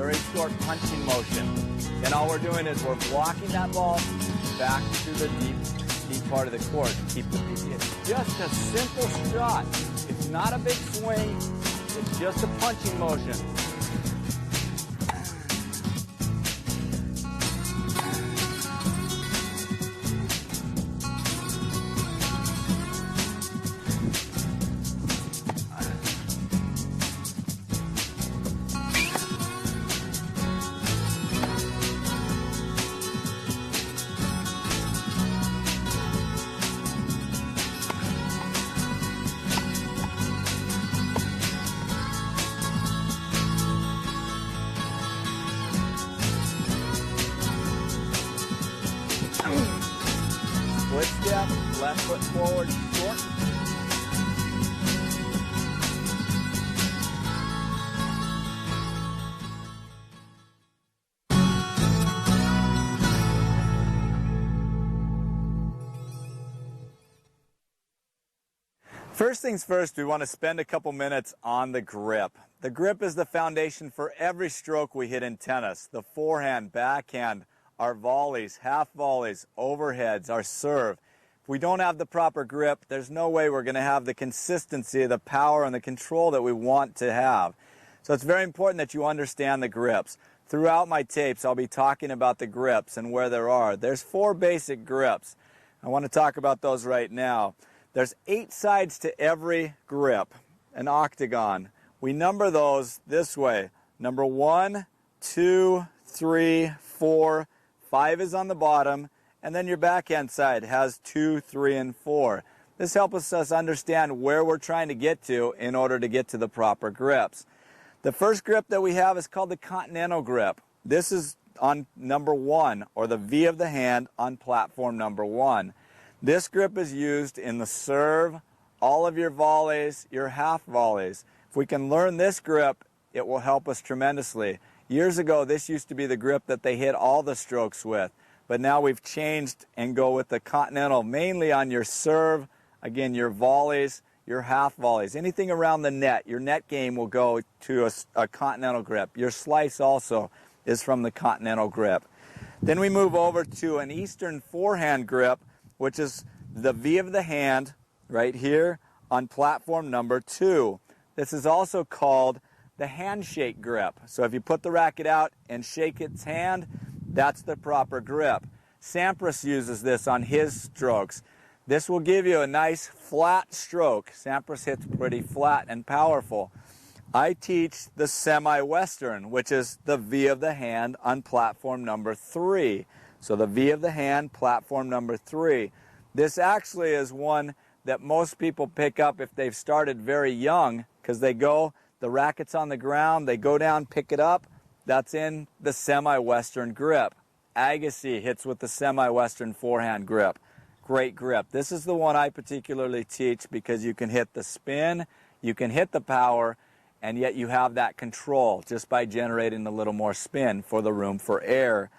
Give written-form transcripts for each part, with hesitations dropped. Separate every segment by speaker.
Speaker 1: very short punching motion. And all we're doing is we're blocking that ball back to the deep part of the court to keep the PG. It's just a simple shot. It's not a big swing. It's just a punching motion. Split step, left foot forward, short. First things first, we want to spend a couple minutes on the grip. The grip is the foundation for every stroke we hit in tennis. The forehand, backhand, our volleys, half volleys, overheads, our serve. If we don't have the proper grip, there's no way we're going to have the consistency, the power, and the control that we want to have. So it's very important that you understand the grips. Throughout my tapes, I'll be talking about the grips and where there are. There's 4 basic grips. I want to talk about those right now. There's 8 sides to every grip, an octagon. We number those this way. Number 1, 2, 3, 4, 5 is on the bottom, and then your backhand side has 2, 3, and 4. This helps us understand where we're trying to get to in order to get to the proper grips. The first grip that we have is called the continental grip. This is on number 1, or the V of the hand on platform number 1. This grip is used in the serve, all of your volleys, your half volleys. If we can learn this grip, it will help us tremendously. Years ago, this used to be the grip that they hit all the strokes with, but now we've changed and go with the continental, mainly on your serve, again, your volleys, your half volleys. Anything around the net, your net game will go to a continental grip. Your slice also is from the continental grip. Then we move over to an Eastern forehand grip, which is the V of the hand right here on platform number 2. This is also called the handshake grip. So if you put the racket out and shake its hand, that's the proper grip. Sampras uses this on his strokes. This will give you a nice flat stroke. Sampras hits pretty flat and powerful. I teach the semi-western, which is the V of the hand on platform number 3. So the V of the hand, platform number 3. This actually is one that most people pick up if they've started very young, because they go, the racket's on the ground, they go down, pick it up. That's in the semi-western grip. Agassi hits with the semi-western forehand grip. Great grip. This is the one I particularly teach because you can hit the spin, you can hit the power, and yet you have that control just by generating a little more spin for the room for air.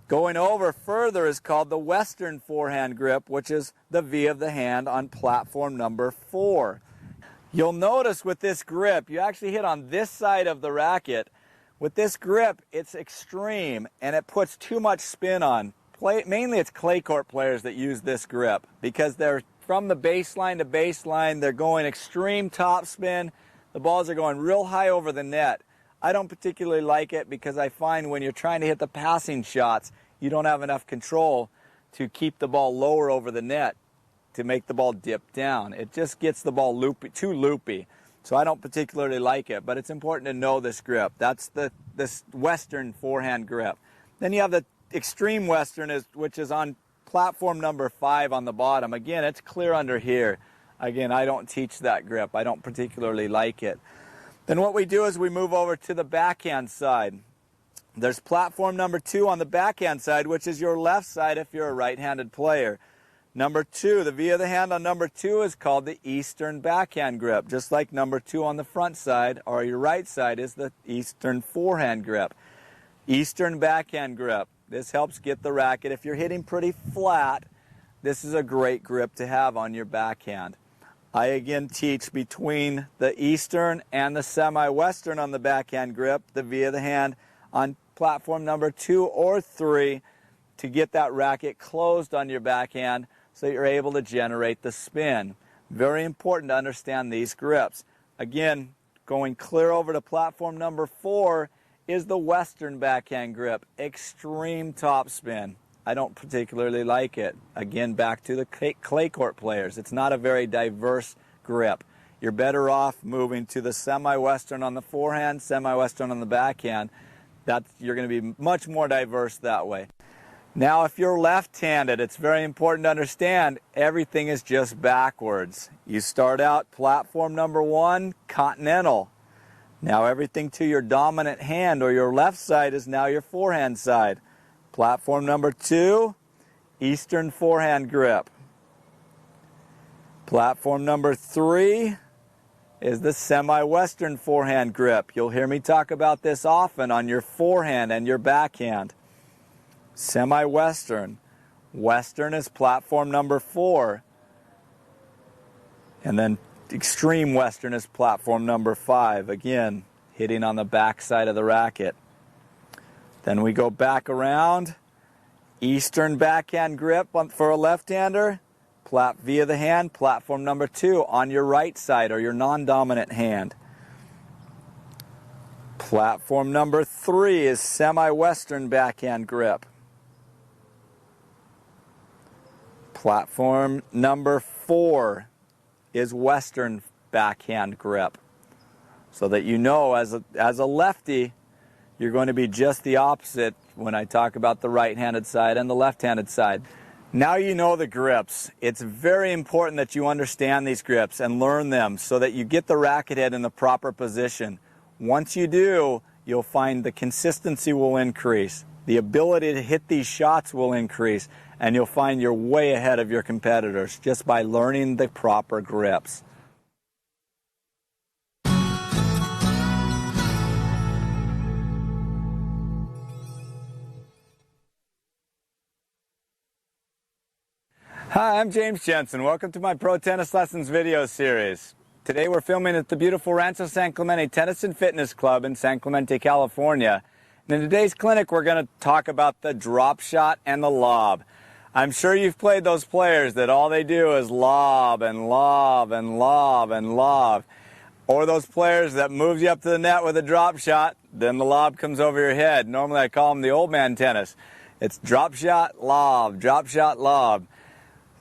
Speaker 1: Going over further is called the Western forehand grip, which is the V of the hand on platform number 4. You'll notice with this grip, you actually hit on this side of the racket. With this grip, it's extreme and it puts too much spin on. Mainly it's clay court players that use this grip because they're from the baseline to baseline, they're going extreme top spin. The balls are going real high over the net. I don't particularly like it because I find when you're trying to hit the passing shots, you don't have enough control to keep the ball lower over the net to make the ball dip down. It just gets the ball loopy, too loopy. So I don't particularly like it, but it's important to know this grip. That's this Western forehand grip. Then you have the extreme Western, which is on platform number 5 on the bottom. Again, it's clear under here. Again, I don't teach that grip. I don't particularly like it. Then what we do is we move over to the backhand side. There's platform number 2 on the backhand side, which is your left side if you're a right-handed player. Number 2, the V of the hand on number 2 is called the Eastern backhand grip, just like number 2 on the front side, or your right side is the Eastern forehand grip. Eastern backhand grip. This helps get the racket. If you're hitting pretty flat, this is a great grip to have on your backhand. I again teach between the Eastern and the semi-Western on the backhand grip, the V of the hand on platform number 2 or 3 to get that racket closed on your backhand so you're able to generate the spin. Very important to understand these grips. Again, going clear over to platform number 4 is the Western backhand grip. Extreme topspin. I don't particularly like it. Again, back to the clay court players. It's not a very diverse grip. You're better off moving to the semi-Western on the forehand, semi-Western on the backhand. You're going to be much more diverse that way. Now, if you're left-handed, it's very important to understand everything is just backwards. You start out platform number 1, continental. Now everything to your dominant hand or your left side is now your forehand side. Platform number 2, Eastern forehand grip. Platform number 3 is the semi-Western forehand grip. You'll hear me talk about this often on your forehand and your backhand. Semi-Western. Western is platform number 4. And then Extreme Western is platform number 5. Again, hitting on the back side of the racket. Then we go back around. Eastern backhand grip for a left-hander. Via the hand, platform number 2 on your right side or your non-dominant hand. Platform number 3 is semi-Western backhand grip. Platform number 4 is Western backhand grip. So that you know as a lefty, you're going to be just the opposite when I talk about the right-handed side and the left-handed side. Now you know the grips. It's very important that you understand these grips and learn them so that you get the racket head in the proper position. Once you do, you'll find the consistency will increase. The ability to hit these shots will increase, and you'll find you're way ahead of your competitors just by learning the proper grips. Hi, I'm James Jensen. Welcome to my Pro Tennis Lessons video series. Today we're filming at the beautiful Rancho San Clemente Tennis and Fitness Club in San Clemente, California. And in today's clinic we're going to talk about the drop shot and the lob. I'm sure you've played those players that all they do is lob and lob and lob and lob. Or those players that moves you up to the net with a drop shot, then the lob comes over your head. Normally I call them the old man tennis. It's drop shot, lob, drop shot, lob.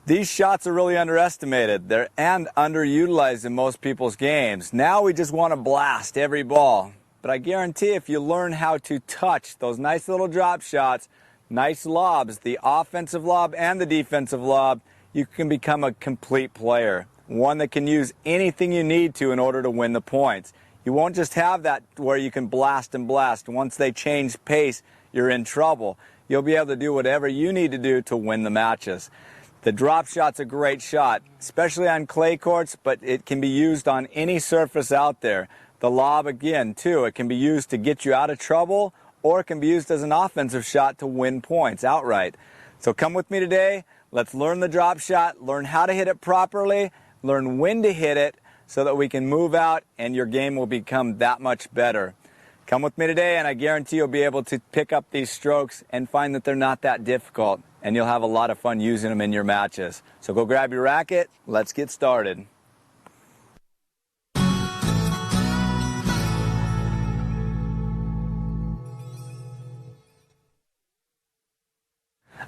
Speaker 1: These shots are really underestimated. They're underutilized in most people's games. Now we just want to blast every ball. But I guarantee if you learn how to touch those nice little drop shots, nice lobs, the offensive lob and the defensive lob, you can become a complete player. One that can use anything you need to in order to win the points. You won't just have that where you can blast and blast. Once they change pace, you're in trouble. You'll be able to do whatever you need to do to win the matches. The drop shot's a great shot, especially on clay courts, but it can be used on any surface out there. The lob, again, too, it can be used to get you out of trouble, or it can be used as an offensive shot to win points outright. So come with me today. Let's learn the drop shot, learn how to hit it properly, learn when to hit it so that we can move out and your game will become that much better. Come with me today and I guarantee you'll be able to pick up these strokes and find that they're not that difficult, and you'll have a lot of fun using them in your matches. So go grab your racket, let's get started.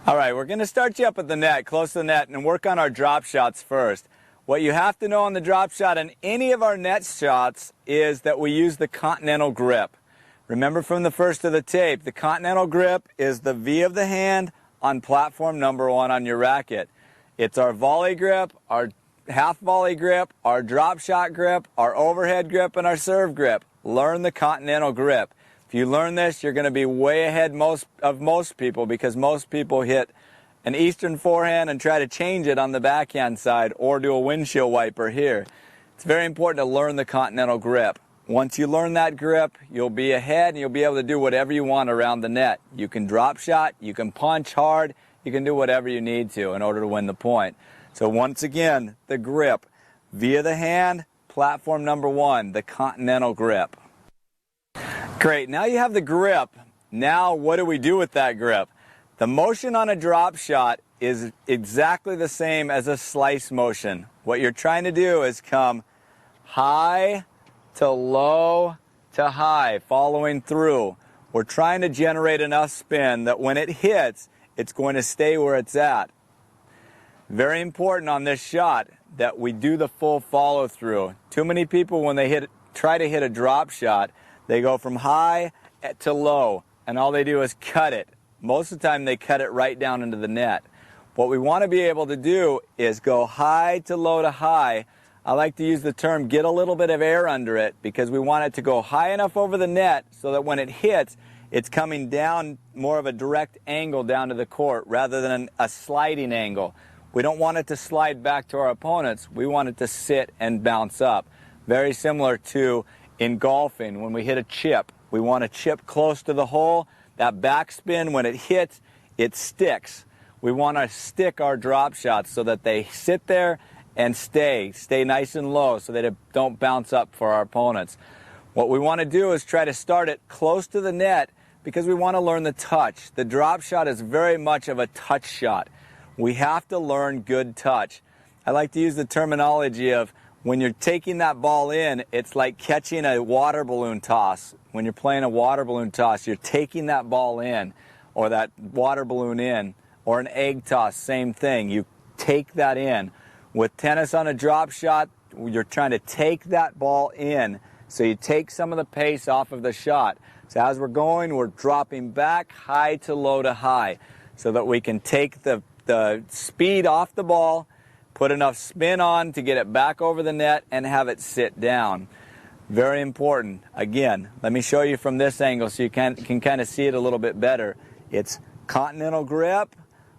Speaker 1: All right, we're going to start you up at the net, close to the net, and work on our drop shots first. What you have to know on the drop shot and any of our net shots is that we use the continental grip. Remember from the first of the tape, the continental grip is the V of the hand on platform number 1 on your racket. It's our volley grip, our half volley grip, our drop shot grip, our overhead grip, and our serve grip. Learn the continental grip. If you learn this, you're going to be way ahead of most people, because most people hit an Eastern forehand and try to change it on the backhand side or do a windshield wiper here. It's very important to learn the continental grip. Once you learn that grip, you'll be ahead and you'll be able to do whatever you want around the net. You can drop shot, you can punch hard, you can do whatever you need to in order to win the point. So once again, the grip. Via the hand, platform number 1, the continental grip. Great, now you have the grip Now what do we do with that grip? The motion on a drop shot is exactly the same as a slice motion. What you're trying to do is come high to low to high, following through. We're trying to generate enough spin that when it hits, it's going to stay where it's at. Very important on this shot that we do the full follow through. Too many people, when they try to hit a drop shot, they go from high to low, and all they do is cut it. Most of the time they cut it right down into the net. What we want to be able to do is go high to low to high. I like to use the term get a little bit of air under it, because we want it to go high enough over the net so that when it hits, it's coming down more of a direct angle down to the court rather than a sliding angle. We don't want it to slide back to our opponents. We want it to sit and bounce up. Very similar to in golfing when we hit a chip. We want a chip close to the hole. That backspin, when it hits, it sticks. We want to stick our drop shots so that they sit there and stay nice and low so that it don't bounce up for our opponents. What we want to do is try to start it close to the net because we want to learn the touch. The drop shot is very much of a touch shot. We have to learn good touch. I like to use the terminology of when you're taking that ball in, it's like catching a water balloon toss. When you're playing a water balloon toss, you're taking that ball in, or that water balloon in, or an egg toss, same thing. You take that in. With tennis on a drop shot, you're trying to take that ball in, so you take some of the pace off of the shot. So as we're going, we're dropping back high to low to high so that we can take the speed off the ball, put enough spin on to get it back over the net, and have it sit down. Very important. Again, let me show you from this angle so you can kind of see it a little bit better. It's continental grip,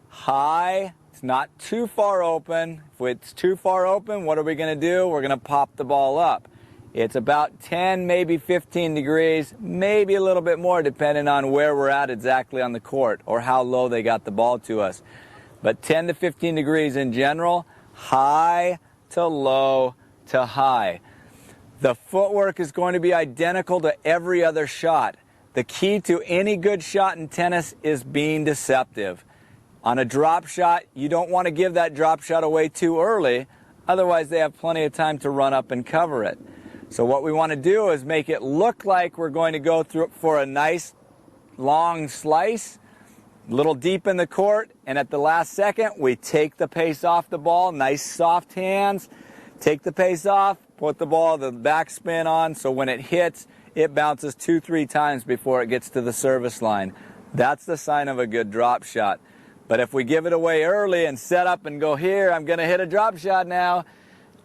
Speaker 1: high. It's not too far open. If it's too far open, what are we going to do? We're going to pop the ball up. It's about 10, maybe 15 degrees, maybe a little bit more depending on where we're at exactly on the court or how low they got the ball to us. But 10 to 15 degrees in general, high to low to high. The footwork is going to be identical to every other shot. The key to any good shot in tennis is being deceptive. On a drop shot, you don't want to give that drop shot away too early, otherwise they have plenty of time to run up and cover it. So what we want to do is make it look like we're going to go through for a nice long slice, a little deep in the court, and at the last second we take the pace off the ball, nice soft hands, take the pace off, put the ball, the backspin on, so when it hits, it bounces 2-3 times before it gets to the service line. That's the sign of a good drop shot. But if we give it away early and set up and go, here, I'm going to hit a drop shot now,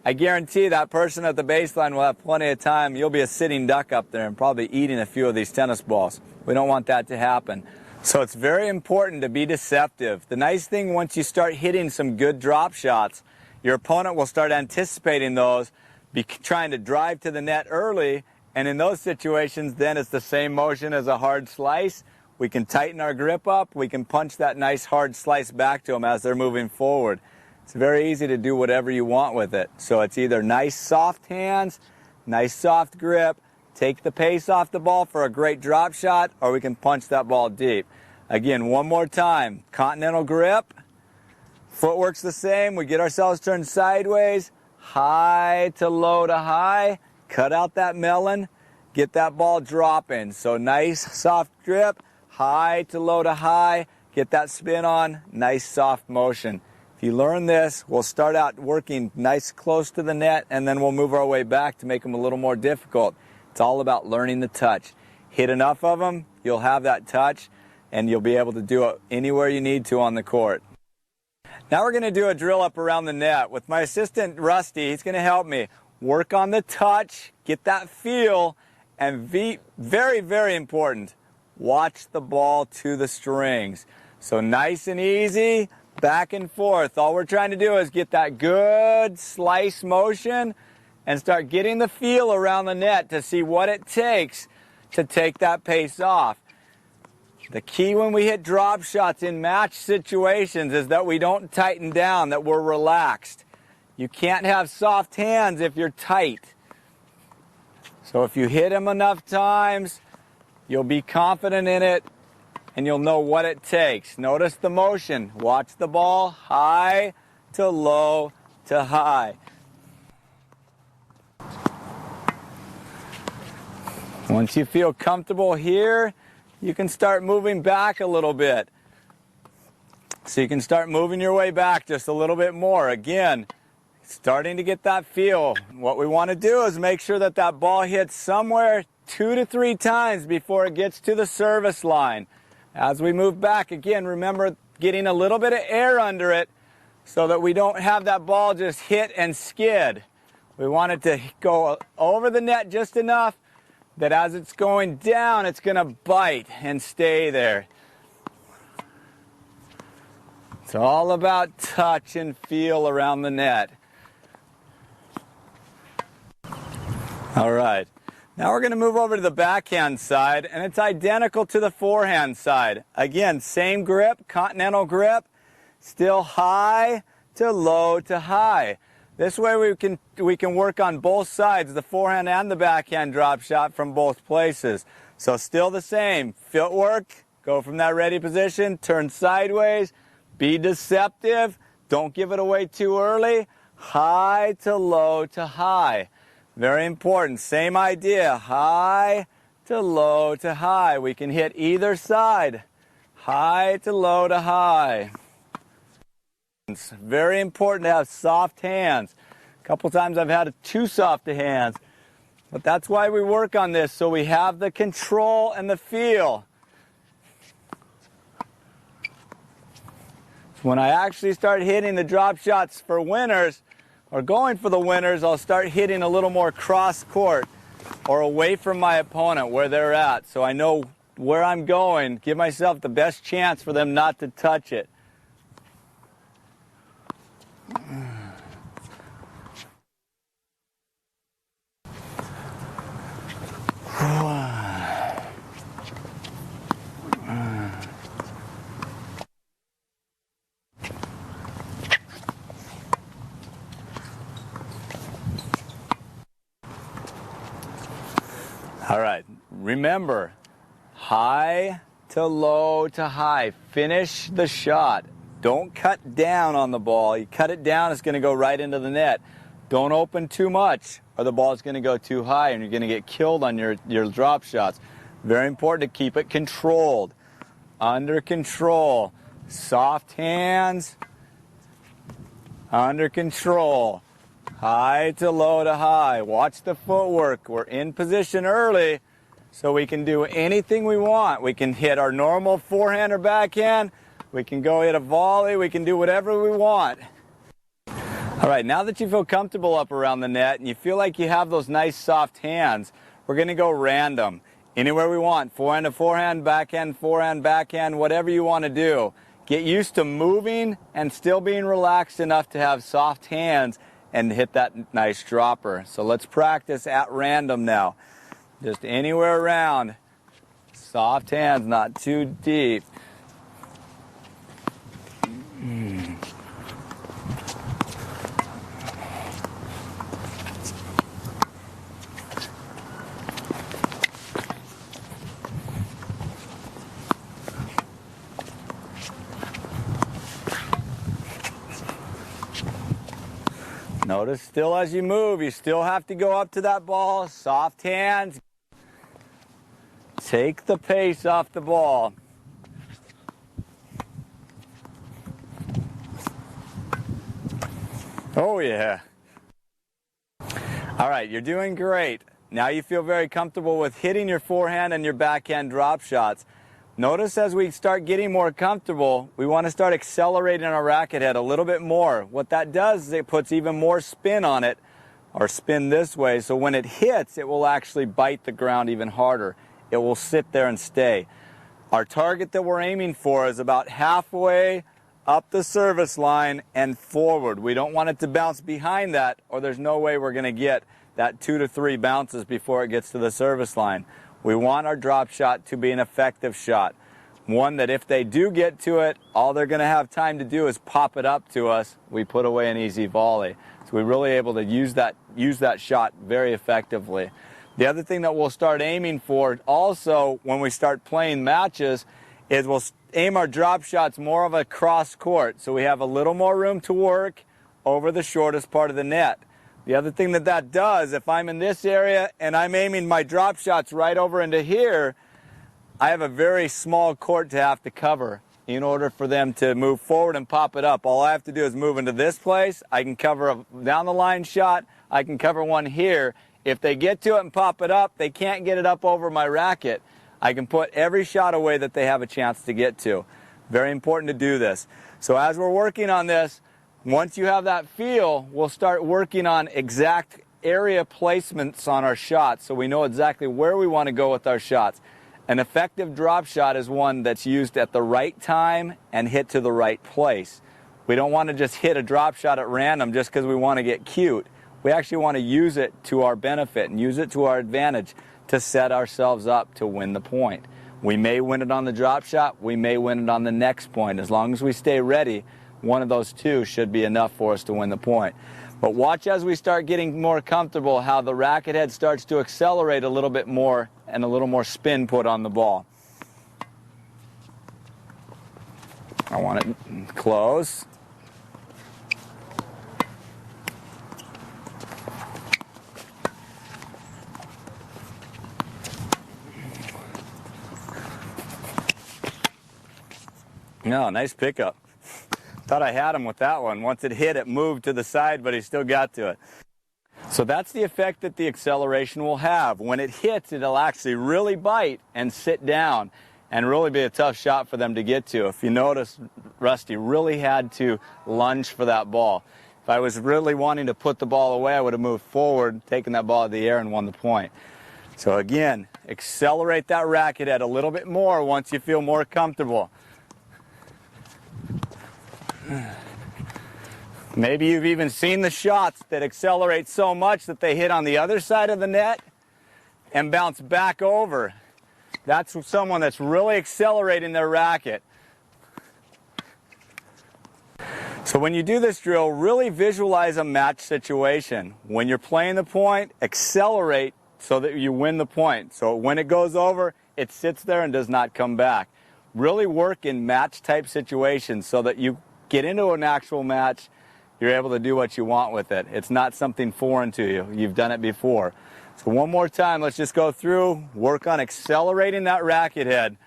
Speaker 1: I guarantee that person at the baseline will have plenty of time. You'll be a sitting duck up there and probably eating a few of these tennis balls. We don't want that to happen. So it's very important to be deceptive. The nice thing, once you start hitting some good drop shots, your opponent will start anticipating those, be trying to drive to the net early, and in those situations, then it's the same motion as a hard slice. We can tighten our grip up. We can punch that nice hard slice back to them as they're moving forward. It's very easy to do whatever you want with it. So it's either nice soft hands, nice soft grip, take the pace off the ball for a great drop shot, or we can punch that ball deep. Again, one more time, continental grip, footwork's the same. We get ourselves turned sideways, high to low to high, cut out that melon, get that ball dropping. So nice soft grip, high to low to high, get that spin on, nice soft motion. If you learn this, we'll start out working nice close to the net, and then we'll move our way back to make them a little more difficult. It's all about learning the touch. Hit enough of them, you'll have that touch, and you'll be able to do it anywhere you need to on the court. Now we're going to do a drill up around the net. With my assistant, Rusty, he's going to help me work on the touch, get that feel, and very, very important, watch the ball to the strings. So nice and easy, back and forth. All we're trying to do is get that good slice motion and start getting the feel around the net to see what it takes to take that pace off. The key when we hit drop shots in match situations is that we don't tighten down, that we're relaxed. You can't have soft hands if you're tight. So if you hit them enough times, you'll be confident in it, and you'll know what it takes. Notice the motion. Watch the ball, high to low to high. Once you feel comfortable here, you can start moving back a little bit. So you can start moving your way back just a little bit more. Again, starting to get that feel. What we want to do is make sure that that ball hits somewhere 2 to 3 times before it gets to the service line. As we move back, again, remember getting a little bit of air under it so that we don't have that ball just hit and skid. We want it to go over the net just enough that as it's going down, it's going to bite and stay there. It's all about touch and feel around the net. All right, now we're going to move over to the backhand side, and it's identical to the forehand side. Again, same grip, continental grip, still high to low to high. This way we can work on both sides, the forehand and the backhand drop shot from both places. So still the same, footwork, go from that ready position, turn sideways, be deceptive, don't give it away too early, high to low to high. Very important, same idea, high to low to high. We can hit either side, high to low to high. It's very important to have soft hands. A couple times I've had too soft hands, but that's why we work on this, so we have the control and the feel. When I actually start hitting the drop shots for winners, or going for the winners, I'll start hitting a little more cross court or away from my opponent where they're at, so I know where I'm going, give myself the best chance for them not to touch it. All right, remember, high to low to high. Finish the shot. Don't cut down on the ball. You cut it down, it's going to go right into the net. Don't open too much, or the ball is going to go too high, and you're going to get killed on your drop shots. Very important to keep it controlled. Under control. Soft hands. Under control. High to low to high. Watch the footwork. We're in position early, so we can do anything we want. We can hit our normal forehand or backhand. We can go hit a volley. We can do whatever we want. All right, now that you feel comfortable up around the net and you feel like you have those nice soft hands, we're going to go random. Anywhere we want. Forehand to forehand, backhand, whatever you want to do. Get used to moving and still being relaxed enough to have soft hands and hit that nice dropper. So let's practice at random now. Just anywhere around. Soft hands, not too deep. Notice still as you move, you still have to go up to that ball. Soft hands. Take the pace off the ball. Oh yeah. All right, you're doing great. Now you feel very comfortable with hitting your forehand and your backhand drop shots. Notice as we start getting more comfortable, we want to start accelerating our racket head a little bit more. What that does is it puts even more spin on it, or spin this way, so when it hits, it will actually bite the ground even harder. It will sit there and stay. Our target that we're aiming for is about halfway up the service line and forward. We don't want it to bounce behind that, or there's no way we're going to get that 2 to 3 bounces before it gets to the service line. We want our drop shot to be an effective shot. One that if they do get to it, all they're going to have time to do is pop it up to us. We put away an easy volley. So we're really able to use that shot very effectively. The other thing that we'll start aiming for also when we start playing matches is we'll aim our drop shots more of a cross court, so we have a little more room to work over the shortest part of the net. The other thing that does, if I'm in this area and I'm aiming my drop shots right over into here, I have a very small court to have to cover in order for them to move forward and pop it up. All I have to do is move into this place. I can cover a down the line shot. I can cover one here. If they get to it and pop it up, they can't get it up over my racket. I can put every shot away that they have a chance to get to. Very important to do this. So as we're working on this, once you have that feel, we'll start working on exact area placements on our shots so we know exactly where we want to go with our shots. An effective drop shot is one that's used at the right time and hit to the right place. We don't want to just hit a drop shot at random just because we want to get cute. We actually want to use it to our benefit and use it to our advantage to set ourselves up to win the point. We may win it on the drop shot, we may win it on the next point. As long as we stay ready, one of those two should be enough for us to win the point. But watch as we start getting more comfortable how the racket head starts to accelerate a little bit more and a little more spin put on the ball. I want it close. No, nice pickup. Thought I had him with that one. Once it hit, it moved to the side, but he still got to it. So that's the effect that the acceleration will have. When it hits, it'll actually really bite and sit down and really be a tough shot for them to get to. If you notice, Rusty really had to lunge for that ball. If I was really wanting to put the ball away, I would have moved forward, taken that ball out of the air, and won the point. So again, accelerate that racket head a little bit more once you feel more comfortable. Maybe you've even seen the shots that accelerate so much that they hit on the other side of the net and bounce back over. That's someone that's really accelerating their racket. So when you do this drill, really visualize a match situation. When you're playing the point, accelerate so that you win the point. So when it goes over, it sits there and does not come back. Really work in match type situations so that you get into an actual match, you're able to do what you want with it. It's not something foreign to you. You've done it before. So one more time, let's just go through, work on accelerating that racket head.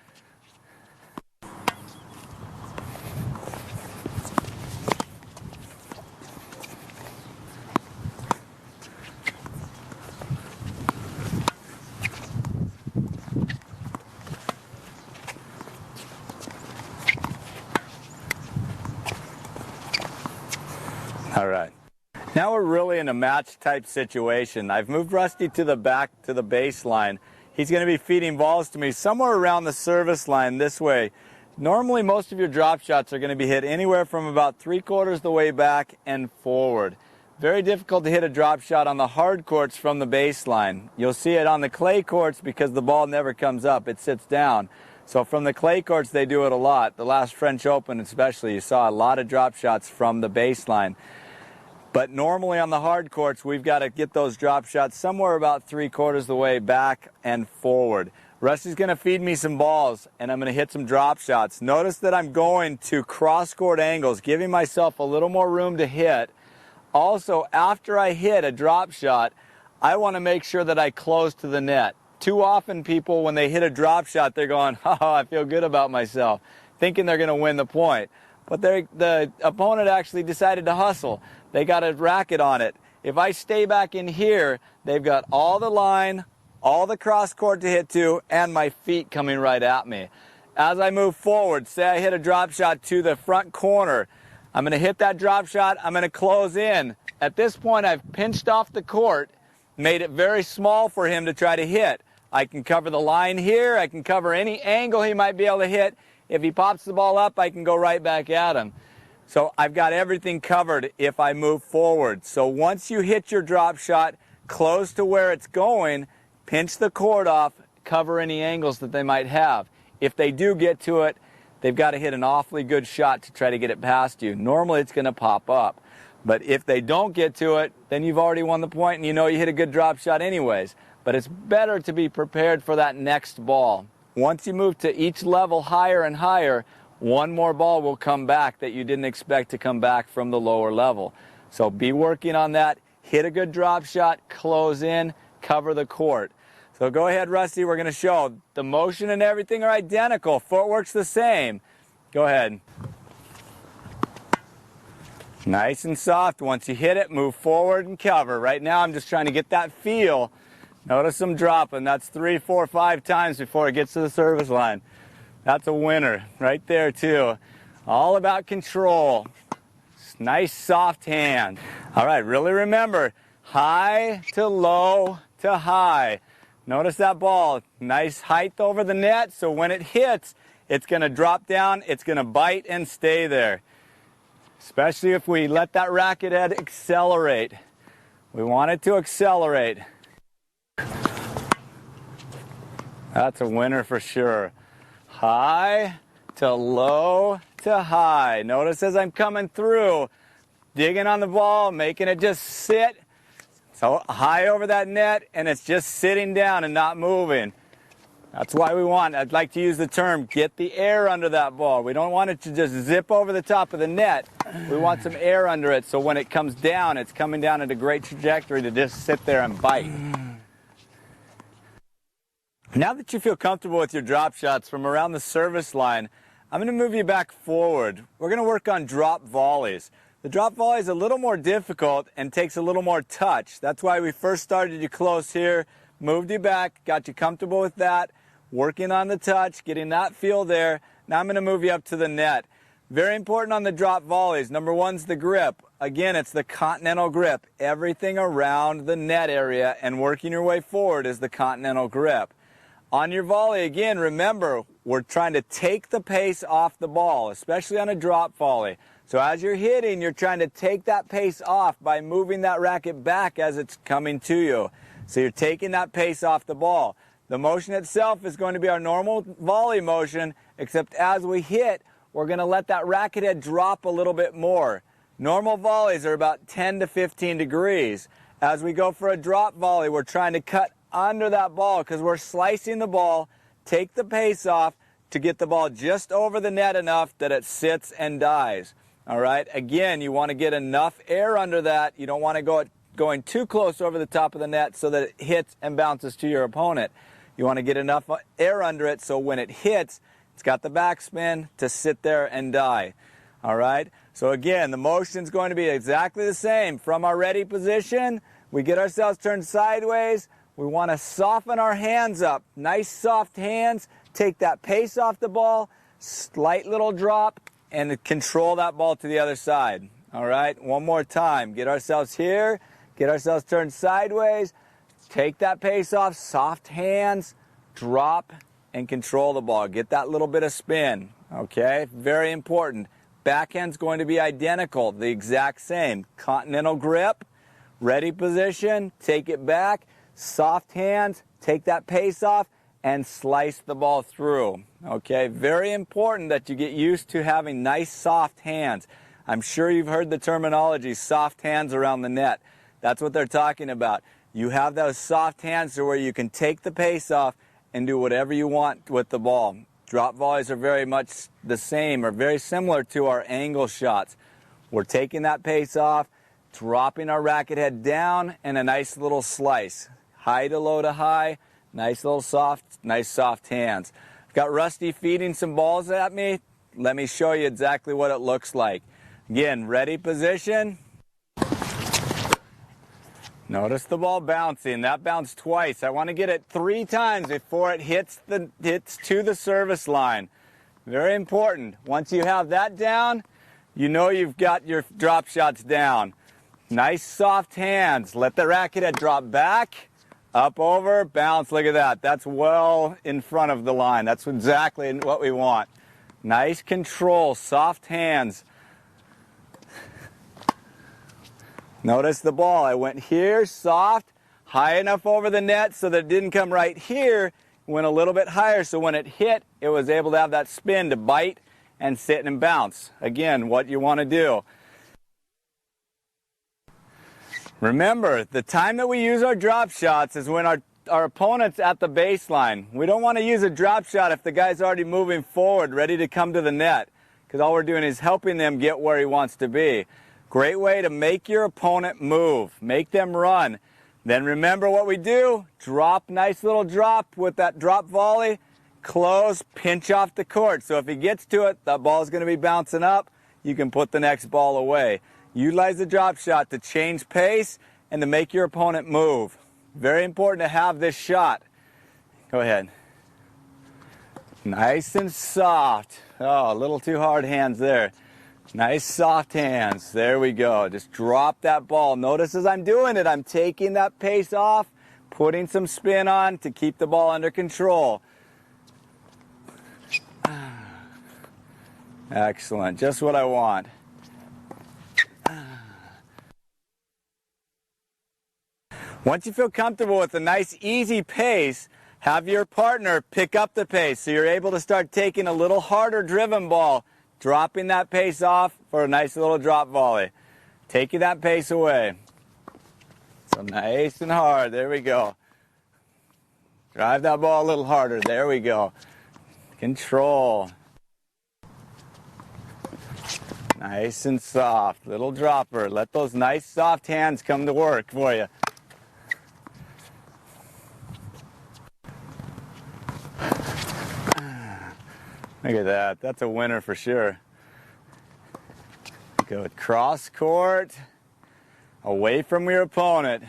Speaker 1: All right. Now we're really in a match type situation. I've moved Rusty to the back to the baseline. He's going to be feeding balls to me somewhere around the service line this way. Normally most of your drop shots are going to be hit anywhere from about 3/4 the way back and forward. Very difficult to hit a drop shot on the hard courts from the baseline. You'll see it on the clay courts because the ball never comes up, it sits down. So from the clay courts they do it a lot. The last French Open especially, you saw a lot of drop shots from the baseline. But normally on the hard courts, we've got to get those drop shots somewhere about 3/4 the way back and forward. Rusty's going to feed me some balls, and I'm going to hit some drop shots. Notice that I'm going to cross-court angles, giving myself a little more room to hit. Also, after I hit a drop shot, I want to make sure that I close to the net. Too often people, when they hit a drop shot, they're going, oh, I feel good about myself, thinking they're going to win the point. But the opponent actually decided to hustle. They got a racket on it. If I stay back in here, they've got all the line, all the cross court to hit to, and my feet coming right at me. As I move forward, say I hit a drop shot to the front corner, I'm going to hit that drop shot, I'm going to close in. At this point, I've pinched off the court, made it very small for him to try to hit. I can cover the line here, I can cover any angle he might be able to hit. If he pops the ball up, I can go right back at him. So I've got everything covered if I move forward. So once you hit your drop shot close to where it's going, pinch the court off, cover any angles that they might have. If they do get to it, they've got to hit an awfully good shot to try to get it past you. Normally it's going to pop up. But if they don't get to it, then you've already won the point and you know you hit a good drop shot anyways. But it's better to be prepared for that next ball. once you move to each level higher and higher, one more ball will come back that you didn't expect to come back from the lower level. So be working on that. Hit a good drop shot, close in, cover the court. So go ahead, Rusty. We're going to show the motion and everything are identical. Footwork's the same. Go ahead. Nice and soft. Once you hit it, move forward and cover. Right now, I'm just trying to get that feel. Notice I'm dropping. That's 3, 4, 5 times before it gets to the service line. That's a winner right there, too. All about control. Nice, soft hand. All right, really remember, high to low to high. Notice that ball. Nice height over the net, so when it hits, it's going to drop down, it's going to bite and stay there. Especially if we let that racket head accelerate. We want it to accelerate. That's a winner for sure. High to low to high. Notice as I'm coming through, digging on the ball, making it just sit. So high over that net, and it's just sitting down and not moving. That's why we want, I'd like to use the term, get the air under that ball. We don't want it to just zip over the top of the net. We want some air under it, so when it comes down, it's coming down at a great trajectory to just sit there and bite. Now that you feel comfortable with your drop shots from around the service line, I'm going to move you back forward. We're going to work on drop volleys. The drop volley is a little more difficult and takes a little more touch. That's why we first started you close here, moved you back, got you comfortable with that, working on the touch, getting that feel there. Now I'm going to move you up to the net. Very important on the drop volleys. Number one's the grip. Again, it's the continental grip. Everything around the net area and working your way forward is the continental grip. On your volley, again, remember, we're trying to take the pace off the ball, especially on a drop volley. So as you're hitting, you're trying to take that pace off by moving that racket back as it's coming to you. So you're taking that pace off the ball. The motion itself is going to be our normal volley motion, except as we hit, we're going to let that racket head drop a little bit more. Normal volleys are about 10 to 15 degrees. As we go for a drop volley, we're trying to cut under that ball because we're slicing the ball, take the pace off to get the ball just over the net enough that it sits and dies. All right, again, you want to get enough air under that. You don't want to go going too close over the top of the net so that it hits and bounces to your opponent. You want to get enough air under it so when it hits, it's got the backspin to sit there and die. All right, so again, the motion's going to be exactly the same. From our ready position, we get ourselves turned sideways. We want to soften our hands up. Nice soft hands. Take that pace off the ball, slight little drop, and control that ball to the other side. All right, one more time. Get ourselves here. Get ourselves turned sideways. Take that pace off, soft hands, drop, and control the ball. Get that little bit of spin, okay? Very important. Backhand's going to be identical, the exact same. Continental grip, ready position, take it back, soft hands, take that pace off, and slice the ball through, okay? Very important that you get used to having nice, soft hands. I'm sure you've heard the terminology, soft hands around the net. That's what they're talking about. You have those soft hands to where you can take the pace off and do whatever you want with the ball. Drop volleys are very much the same or very similar to our angle shots. We're taking that pace off, dropping our racket head down, and a nice little slice. High to low to high, nice little nice soft hands. I've got Rusty feeding some balls at me. Let me show you exactly what it looks like. Again, ready position. Notice the ball bouncing. That bounced twice. I want to get it 3 times before it hits to the service line. Very important. Once you have that down, you know you've got your drop shots down. Nice soft hands. Let the racket head drop back, up over, bounce. Look at that. That's well in front of the line. That's exactly what we want. Nice control, soft hands. Notice the ball. I went here, soft, high enough over the net so that it didn't come right here. Went a little bit higher so when it hit, it was able to have that spin to bite and sit and bounce. Again, what you want to do. Remember, the time that we use our drop shots is when our our opponents at the baseline. We don't want to use a drop shot if the guy's already moving forward, ready to come to the net, because all we're doing is helping them get where he wants to be. Great way to make your opponent move, make them run. Then remember what we do, drop, nice little drop with that drop volley, close, pinch off the court. So if he gets to it, that ball's going to be bouncing up, you can put the next ball away. Utilize the drop shot to change pace and to make your opponent move. Very important to have this shot. Go ahead. Nice and soft. Oh, a little too hard hands there. Nice soft hands. There we go. Just drop that ball. Notice as I'm doing it, I'm taking that pace off, putting some spin on to keep the ball under control. Excellent. Just what I want. Once you feel comfortable with a nice, easy pace, have your partner pick up the pace so you're able to start taking a little harder driven ball, dropping that pace off for a nice little drop volley. Taking that pace away. So nice and hard. There we go. Drive that ball a little harder. There we go. Control. Nice and soft. Little dropper. Let those nice soft hands come to work for you. Look at that. That's a winner for sure. Go cross court, away from your opponent.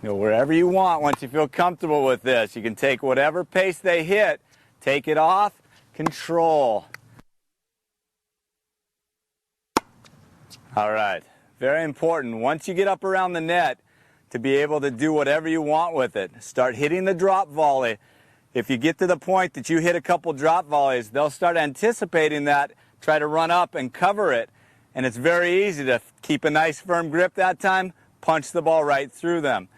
Speaker 1: Go wherever you want once you feel comfortable with this. You can take whatever pace they hit, take it off, control. All right. Very important. Once you get up around the net, to be able to do whatever you want with it. Start hitting the drop volley. If you get to the point that you hit a couple drop volleys, they'll start anticipating that, try to run up and cover it. And it's very easy to keep a nice firm grip that time, punch the ball right through them.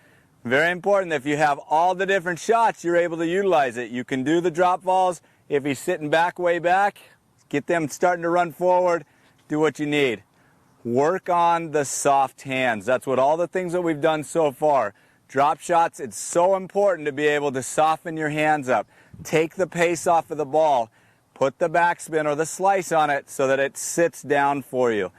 Speaker 1: Very important, if you have all the different shots, you're able to utilize it. You can do the drop balls. If he's sitting back, way back, get them starting to run forward, do what you need. Work on the soft hands. That's what all the things that we've done so far. Drop shots, it's so important to be able to soften your hands up. Take the pace off of the ball. Put the backspin or the slice on it so that it sits down for you.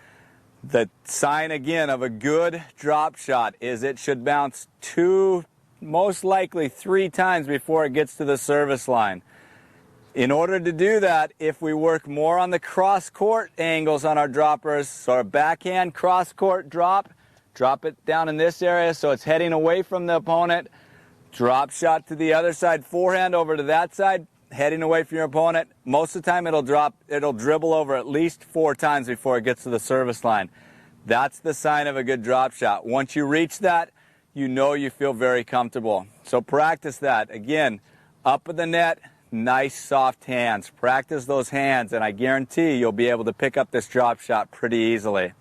Speaker 1: The sign, again, of a good drop shot is it should bounce 2, most likely 3 times before it gets to the service line. In order to do that, if we work more on the cross-court angles on our droppers, so our backhand cross-court drop it down in this area so it's heading away from the opponent. Drop shot to the other side, forehand over to that side, heading away from your opponent. Most of the time it'll dribble over at least 4 times before it gets to the service line. That's the sign of a good drop shot. Once you reach that, you know you feel very comfortable. So practice that. Again, up at the net, nice soft hands. Practice those hands and I guarantee you'll be able to pick up this drop shot pretty easily.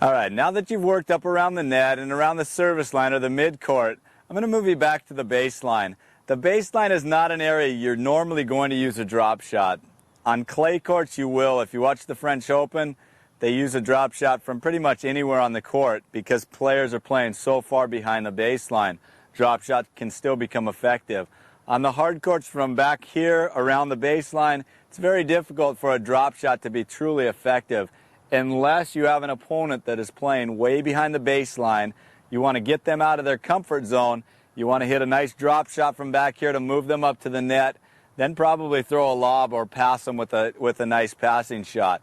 Speaker 1: All right, now that you've worked up around the net and around the service line or the midcourt, I'm going to move you back to the baseline. The baseline is not an area you're normally going to use a drop shot. On clay courts, you will. If you watch the French Open, they use a drop shot from pretty much anywhere on the court because players are playing so far behind the baseline. Drop shot can still become effective. On the hard courts from back here around the baseline, it's very difficult for a drop shot to be truly effective. Unless you have an opponent that is playing way behind the baseline, you want to get them out of their comfort zone. You want to hit a nice drop shot from back here to move them up to the net, then probably throw a lob or pass them with a nice passing shot.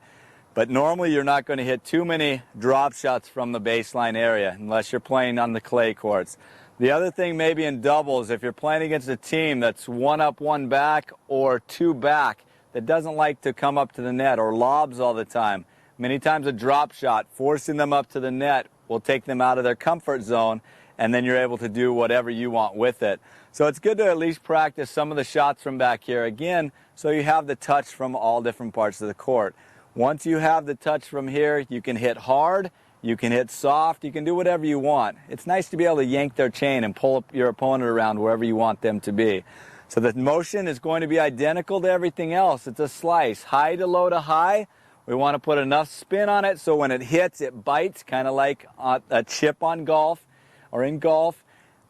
Speaker 1: But normally you're not going to hit too many drop shots from the baseline area unless you're playing on the clay courts. The other thing maybe in doubles, if you're playing against a team that's 1 up, 1 back, or 2 back that doesn't like to come up to the net or lobs all the time, many times a drop shot, forcing them up to the net, will take them out of their comfort zone, and then you're able to do whatever you want with it. So it's good to at least practice some of the shots from back here again, so you have the touch from all different parts of the court. Once you have the touch from here, you can hit hard, you can hit soft, you can do whatever you want. It's nice to be able to yank their chain and pull up your opponent around wherever you want them to be. So the motion is going to be identical to everything else. It's a slice, high to low to high. We want to put enough spin on it so when it hits, it bites, kind of like a chip on golf or in golf.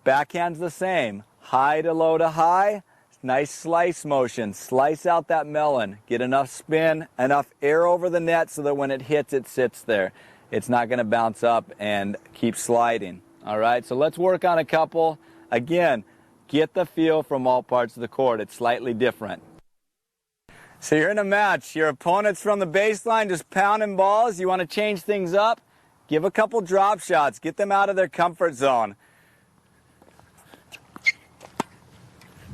Speaker 1: Backhand's the same. High to low to high. Nice slice motion. Slice out that melon. Get enough spin, enough air over the net so that when it hits, it sits there. It's not going to bounce up and keep sliding. All right, so let's work on a couple. Again, get the feel from all parts of the court. It's slightly different. So you're in a match. Your opponent's from the baseline just pounding balls. You want to change things up? Give a couple drop shots. Get them out of their comfort zone.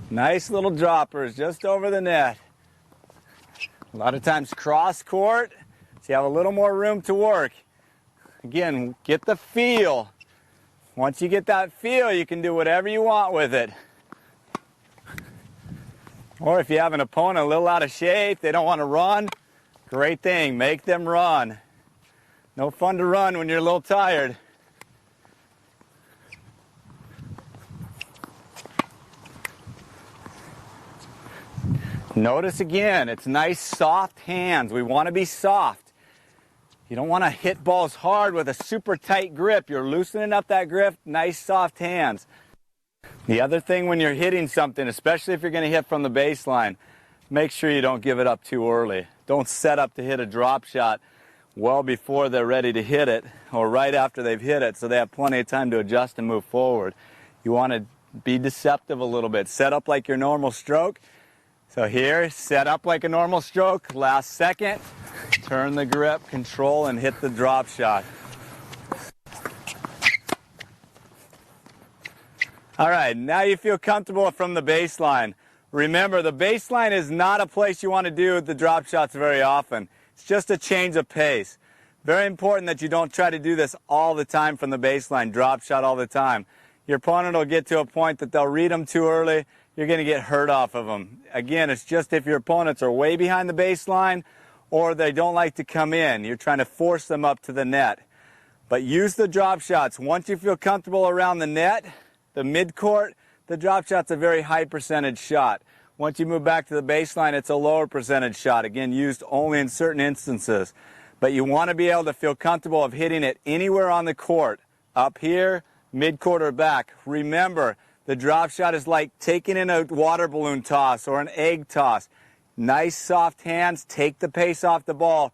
Speaker 1: Nice little droppers just over the net. A lot of times cross court, so you have a little more room to work. Again, get the feel. Once you get that feel, you can do whatever you want with it. Or if you have an opponent a little out of shape, they don't want to run, great thing, make them run. No fun to run when you're a little tired. Notice again, it's nice soft hands. We want to be soft. You don't want to hit balls hard with a super tight grip. You're loosening up that grip, nice soft hands. The other thing when you're hitting something, especially if you're going to hit from the baseline, make sure you don't give it up too early. Don't set up to hit a drop shot well before they're ready to hit it or right after they've hit it so they have plenty of time to adjust and move forward. You want to be deceptive a little bit. Set up like your normal stroke. So here, set up like a normal stroke. Last second, turn the grip, control, and hit the drop shot. All right, now you feel comfortable from the baseline. Remember, the baseline is not a place you want to do the drop shots very often. It's just a change of pace. Very important that you don't try to do this all the time from the baseline, drop shot all the time. Your opponent will get to a point that they'll read them too early. You're going to get hurt off of them. Again, it's just if your opponents are way behind the baseline or they don't like to come in. You're trying to force them up to the net. But use the drop shots. Once you feel comfortable around the net, the midcourt, the drop shot's a very high percentage shot. Once you move back to the baseline, it's a lower percentage shot. Again, used only in certain instances. But you want to be able to feel comfortable of hitting it anywhere on the court. Up here, midcourt or back. Remember, the drop shot is like taking in a water balloon toss or an egg toss. Nice soft hands, take the pace off the ball,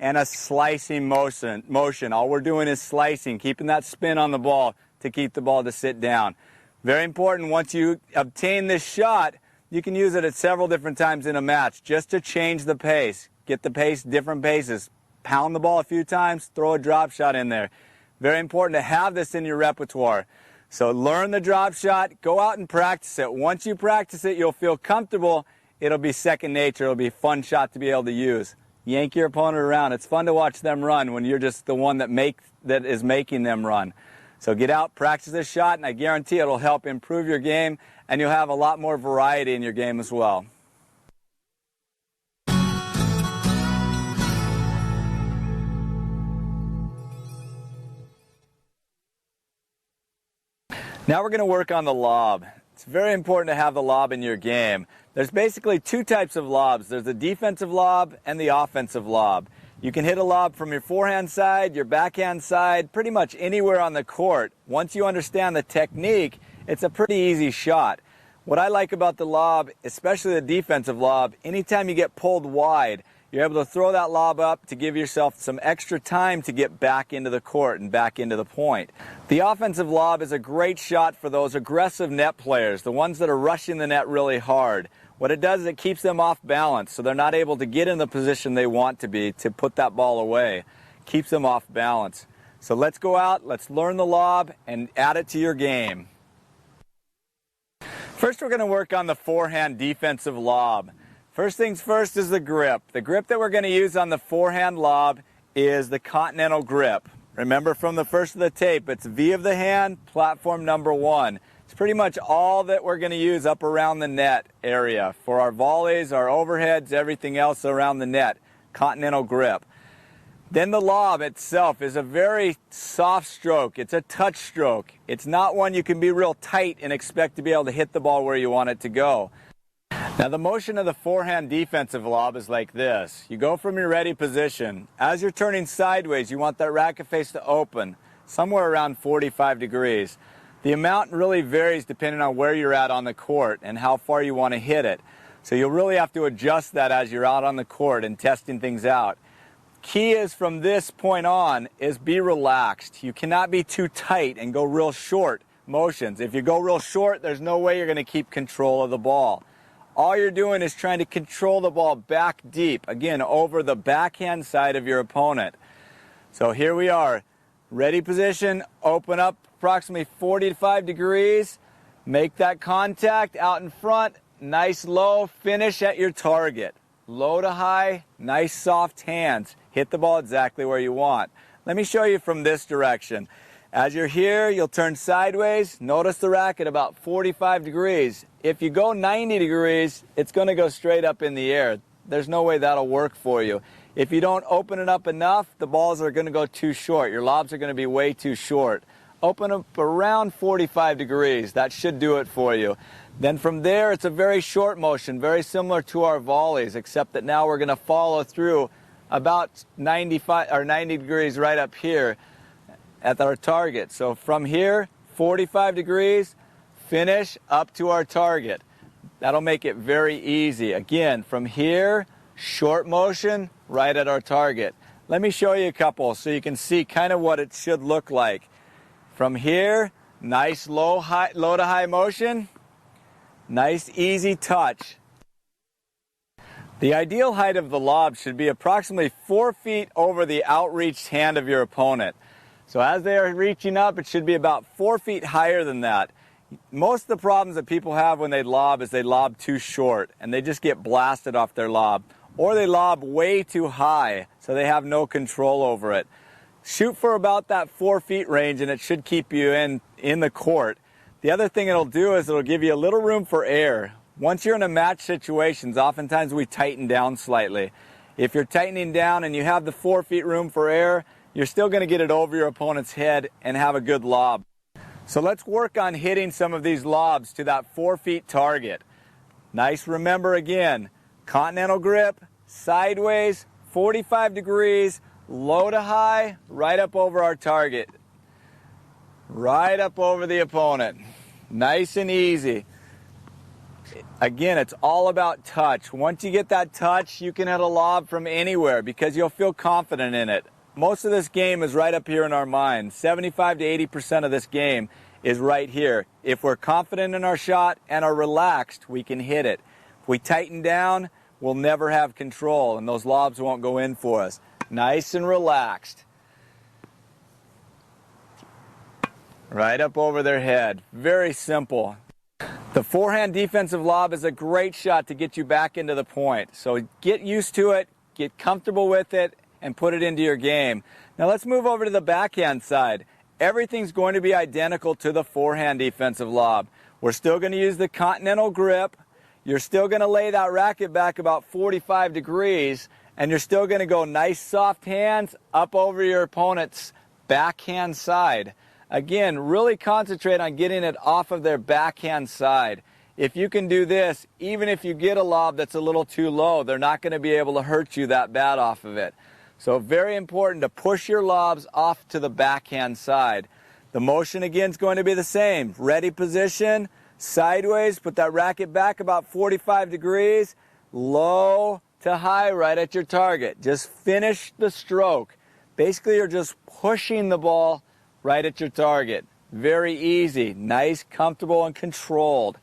Speaker 1: and a slicing motion. All we're doing is slicing, keeping that spin on the ball to keep the ball to sit down. Very important, once you obtain this shot, you can use it at several different times in a match just to change the pace. Get the pace, different paces. Pound the ball a few times, throw a drop shot in there. Very important to have this in your repertoire. So learn the drop shot, go out and practice it. Once you practice it, you'll feel comfortable. It'll be second nature. It'll be a fun shot to be able to use. Yank your opponent around. It's fun to watch them run when you're just the one that is making them run. So get out, practice this shot, and I guarantee it'll help improve your game, and you'll have a lot more variety in your game as well. Now we're going to work on the lob. It's very important to have the lob in your game. There's basically two types of lobs. There's the defensive lob and the offensive lob. You can hit a lob from your forehand side, your backhand side, pretty much anywhere on the court. Once you understand the technique, it's a pretty easy shot. What I like about the lob, especially the defensive lob, anytime you get pulled wide, you're able to throw that lob up to give yourself some extra time to get back into the court and back into the point. The offensive lob is a great shot for those aggressive net players, the ones that are rushing the net really hard. What it does is it keeps them off balance, so they're not able to get in the position they want to be to put that ball away. Keeps them off balance. So let's go out, let's learn the lob, and add it to your game. First, we're going to work on the forehand defensive lob. First things first is the grip. The grip that we're going to use on the forehand lob is the continental grip. Remember from the first of the tape, it's V of the hand, platform number 1. It's pretty much all that we're going to use up around the net area for our volleys, our overheads, everything else around the net. Continental grip. Then the lob itself is a very soft stroke. It's a touch stroke. It's not one you can be real tight and expect to be able to hit the ball where you want it to go. Now the motion of the forehand defensive lob is like this. You go from your ready position. As you're turning sideways, you want that racket face to open, somewhere around 45 degrees. The amount really varies depending on where you're at on the court and how far you want to hit it. So you'll really have to adjust that as you're out on the court and testing things out. Key is from this point on is be relaxed. You cannot be too tight and go real short motions. If you go real short, there's no way you're going to keep control of the ball. All you're doing is trying to control the ball back deep, again, over the backhand side of your opponent. So here we are. Ready position, open up approximately 45 degrees, make that contact out in front, nice low, finish at your target. Low to high, nice soft hands, hit the ball exactly where you want. Let me show you from this direction. As you're here, you'll turn sideways, notice the racket about 45 degrees. If you go 90 degrees, it's going to go straight up in the air. There's no way that'll work for you. If you don't open it up enough, the balls are going to go too short. Your lobs are going to be way too short. Open up around 45 degrees. That should do it for you. Then from there, it's a very short motion, very similar to our volleys, except that now we're going to follow through about 90 degrees right up here at our target. So from here, 45 degrees, finish up to our target. That'll make it very easy. Again, from here, short motion, right at our target. Let me show you a couple so you can see kind of what it should look like. From here, nice low to high motion, nice easy touch. The ideal height of the lob should be approximately 4 feet over the outreached hand of your opponent. So as they are reaching up, it should be about 4 feet higher than that. Most of the problems that people have when they lob is they lob too short and they just get blasted off their lob. Or they lob way too high, so they have no control over it. Shoot for about that 4 feet range and it should keep you in the court. The other thing it'll do is it'll give you a little room for air. Once you're in a match situations, oftentimes we tighten down slightly. If you're tightening down and you have the 4 feet room for air, you're still going to get it over your opponent's head and have a good lob. So let's work on hitting some of these lobs to that 4 feet target. Nice, remember again, continental grip, sideways, 45 degrees, low to high, right up over our target. Right up over the opponent. Nice and easy. Again, it's all about touch. Once you get that touch, you can hit a lob from anywhere because you'll feel confident in it. Most of this game is right up here in our mind. 75 to 80% of this game is right here. If we're confident in our shot and are relaxed, we can hit it. If we tighten down, we'll never have control and those lobs won't go in for us. Nice and relaxed. Right up over their head. Very simple. The forehand defensive lob is a great shot to get you back into the point. So get used to it, get comfortable with it, and put it into your game. Now let's move over to the backhand side. Everything's going to be identical to the forehand defensive lob. We're still going to use the continental grip. You're still going to lay that racket back about 45 degrees, and you're still going to go nice soft hands up over your opponent's backhand side. Again, really concentrate on getting it off of their backhand side. If you can do this, even if you get a lob that's a little too low, they're not going to be able to hurt you that bad off of it. So very important to push your lobs off to the backhand side. The motion again is going to be the same. Ready position, sideways, put that racket back about 45 degrees, low to high right at your target. Just finish the stroke. Basically, you're just pushing the ball right at your target. Very easy, nice, comfortable, and controlled.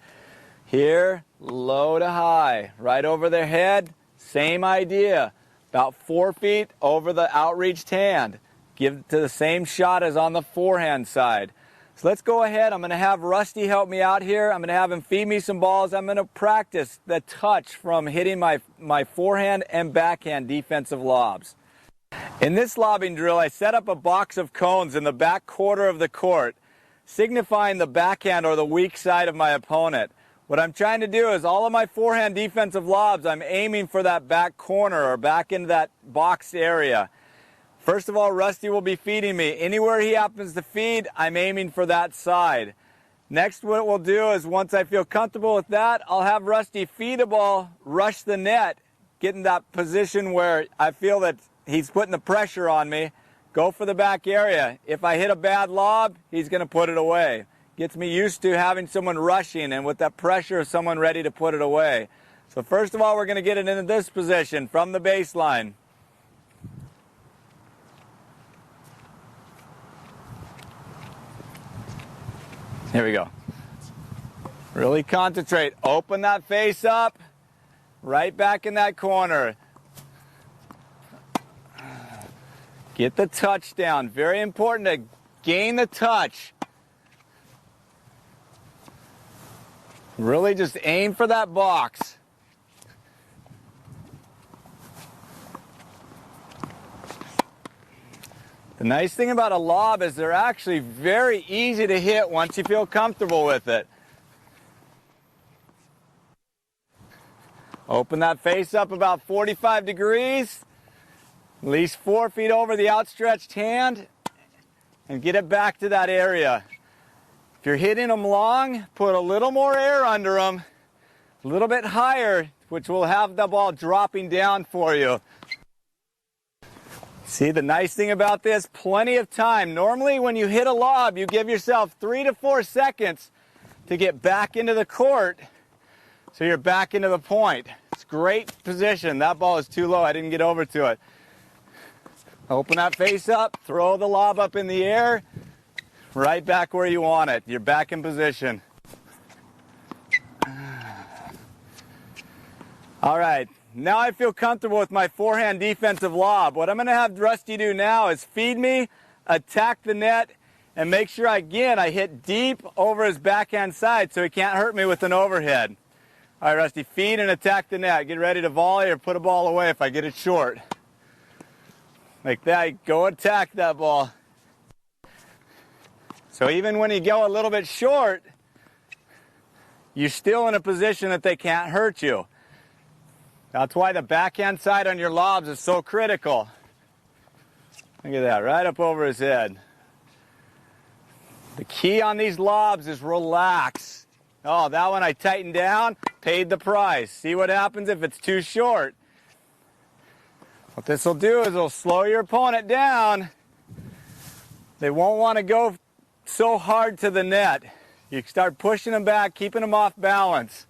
Speaker 1: Here, low to high, right over their head, same idea. About 4 feet over the outreached hand. Give it to the same shot as on the forehand side. So let's go ahead. I'm going to have Rusty help me out here. I'm going to have him feed me some balls. I'm going to practice the touch from hitting my forehand and backhand defensive lobs. In this lobbing drill, I set up a box of cones in the back quarter of the court, signifying the backhand or the weak side of my opponent. What I'm trying to do is all of my forehand defensive lobs, I'm aiming for that back corner or back into that box area. First of all, Rusty will be feeding me. Anywhere he happens to feed, I'm aiming for that side. Next, what we'll do is once I feel comfortable with that, I'll have Rusty feed a ball, rush the net, get in that position where I feel that he's putting the pressure on me, go for the back area. If I hit a bad lob, he's going to put it away. gets me used to having someone rushing and with that pressure of someone ready to put it away. So first of all, we're going to get it into this position from the baseline. Here we go. Really concentrate. Open that face up. Right back in that corner. Get the touch down. Very important to gain the touch. Really just aim for that box. The nice thing about a lob is they're actually very easy to hit once you feel comfortable with it. Open that face up about 45 degrees, at least 4 feet over the outstretched hand, and get it back to that area. If you're hitting them long, put a little more air under them, a little bit higher, which will have the ball dropping down for you. See, the nice thing about this, plenty of time. Normally when you hit a lob, you give yourself 3 to 4 seconds to get back into the court, so you're back into the point. It's great position. That ball is too low. I didn't get over to it. Open that face up, throw the lob up in the air, right back where you want it. You're back in position. All right. Now I feel comfortable with my forehand defensive lob. What I'm going to have Rusty do now is feed me, attack the net, and make sure, again, I hit deep over his backhand side so he can't hurt me with an overhead. All right, Rusty, feed and attack the net. Get ready to volley or put a ball away if I get it short. Like that, go attack that ball. So even when you go a little bit short, you're still in a position that they can't hurt you. That's why the backhand side on your lobs is so critical. Look at that, right up over his head. The key on these lobs is relax. Oh, that one I tightened down, paid the price. See what happens if it's too short. What this will do is it'll slow your opponent down. They won't want to go so hard to the net. You start pushing them back, keeping them off balance.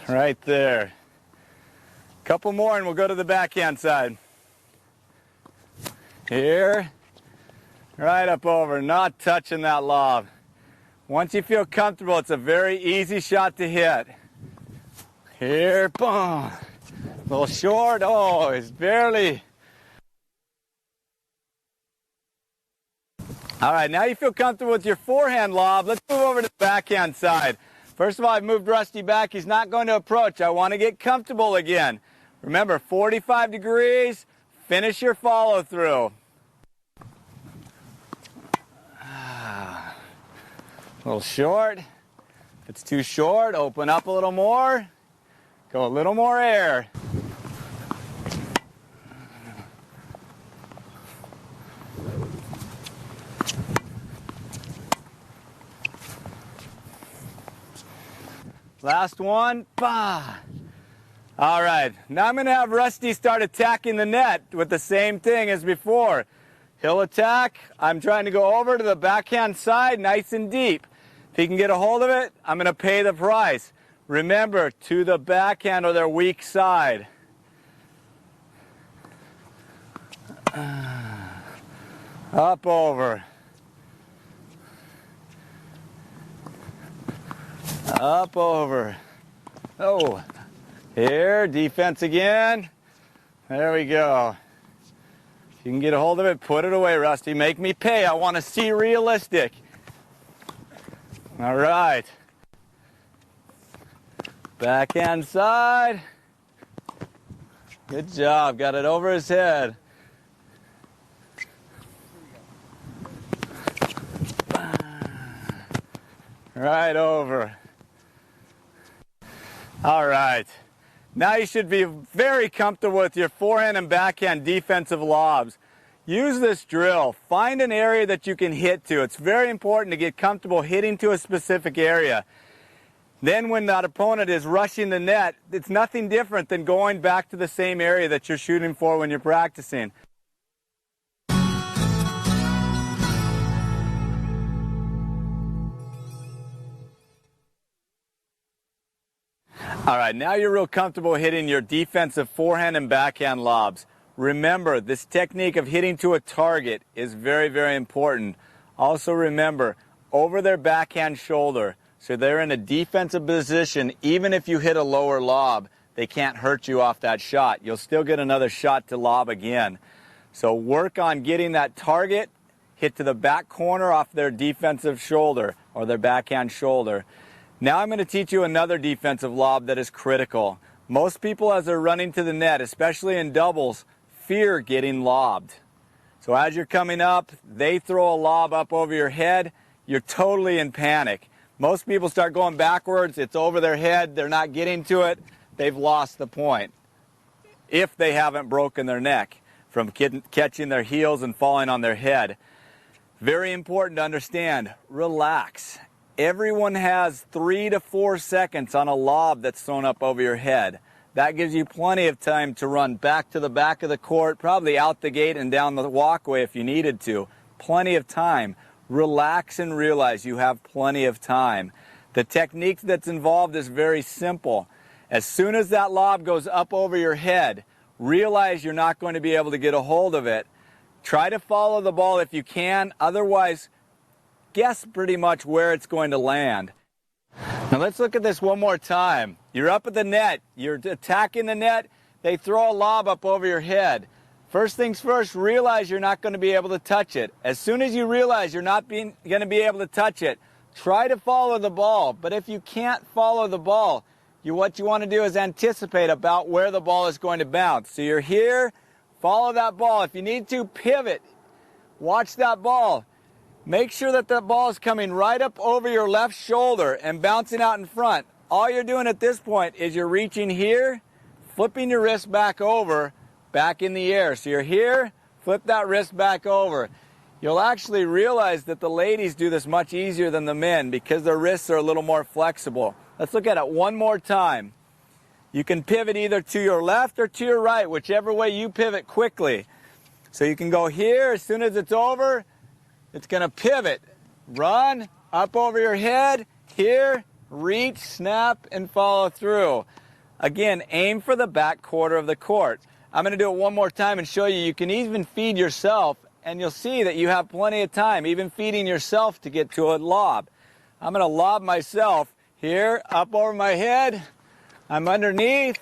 Speaker 1: Right there. Couple more and we'll go to the backhand side. Here. Right up over, not touching that lob. Once you feel comfortable, it's a very easy shot to hit. Here, boom. A little short, oh, it's barely. All right, now you feel comfortable with your forehand lob. Let's move over to the backhand side. First of all, I've moved Rusty back. He's not going to approach. I want to get comfortable again. Remember, 45 degrees, finish your follow through. A little short. If it's too short, open up a little more. Go a little more air. Last one. Bah. All right, now I'm going to have Rusty start attacking the net with the same thing as before. He'll attack. I'm trying to go over to the backhand side nice and deep. If he can get a hold of it, I'm going to pay the price. Remember, to the backhand or their weak side. Up over. Up over. Oh, here, defense again. There we go. If you can get a hold of it, put it away, Rusty. Make me pay. I want to see realistic. All right. Backhand side. Good job. Got it over his head. Right over. All right. Now you should be very comfortable with your forehand and backhand defensive lobs. Use this drill. Find an area that you can hit to. It's very important to get comfortable hitting to a specific area. Then when that opponent is rushing the net, it's nothing different than going back to the same area that you're shooting for when you're practicing. All right, now you're real comfortable hitting your defensive forehand and backhand lobs. Remember, this technique of hitting to a target is very, very important. Also remember, over their backhand shoulder, so they're in a defensive position. Even if you hit a lower lob, they can't hurt you off that shot. You'll still get another shot to lob again. So work on getting that target hit to the back corner off their defensive shoulder or their backhand shoulder. Now I'm going to teach you another defensive lob that is critical. Most people, as they're running to the net, especially in doubles, fear getting lobbed. So as you're coming up, they throw a lob up over your head, you're totally in panic. Most people start going backwards, it's over their head, they're not getting to it, they've lost the point. If they haven't broken their neck from catching their heels and falling on their head. Very important to understand, relax. Everyone has 3 to 4 seconds on a lob that's thrown up over your head. That gives you plenty of time to run back to the back of the court, probably out the gate and down the walkway if you needed to. Plenty of time. Relax and realize you have plenty of time. The technique that's involved is very simple. As soon as that lob goes up over your head, realize you're not going to be able to get a hold of it. Try to follow the ball if you can. Otherwise, guess pretty much where it's going to land. Now let's look at this one more time. You're up at the net. You're attacking the net. They throw a lob up over your head. First things first, realize you're not going to be able to touch it. As soon as you realize you're not going to be able to touch it, try to follow the ball. But if you can't follow the ball, what you want to do is anticipate about where the ball is going to bounce. So you're here, follow that ball. If you need to, pivot. Watch that ball. Make sure that the ball is coming right up over your left shoulder and bouncing out in front. All you're doing at this point is you're reaching here, flipping your wrist back over, back in the air. So you're here, flip that wrist back over. You'll actually realize that the ladies do this much easier than the men because their wrists are a little more flexible. Let's look at it one more time. You can pivot either to your left or to your right, whichever way you pivot quickly. So you can go here, as soon as it's over, it's going to pivot, run, up over your head, here, reach, snap, and follow through. Again, aim for the back quarter of the court. I'm going to do it one more time and show you. You can even feed yourself, and you'll see that you have plenty of time, even feeding yourself to get to a lob. I'm going to lob myself here, up over my head. I'm underneath,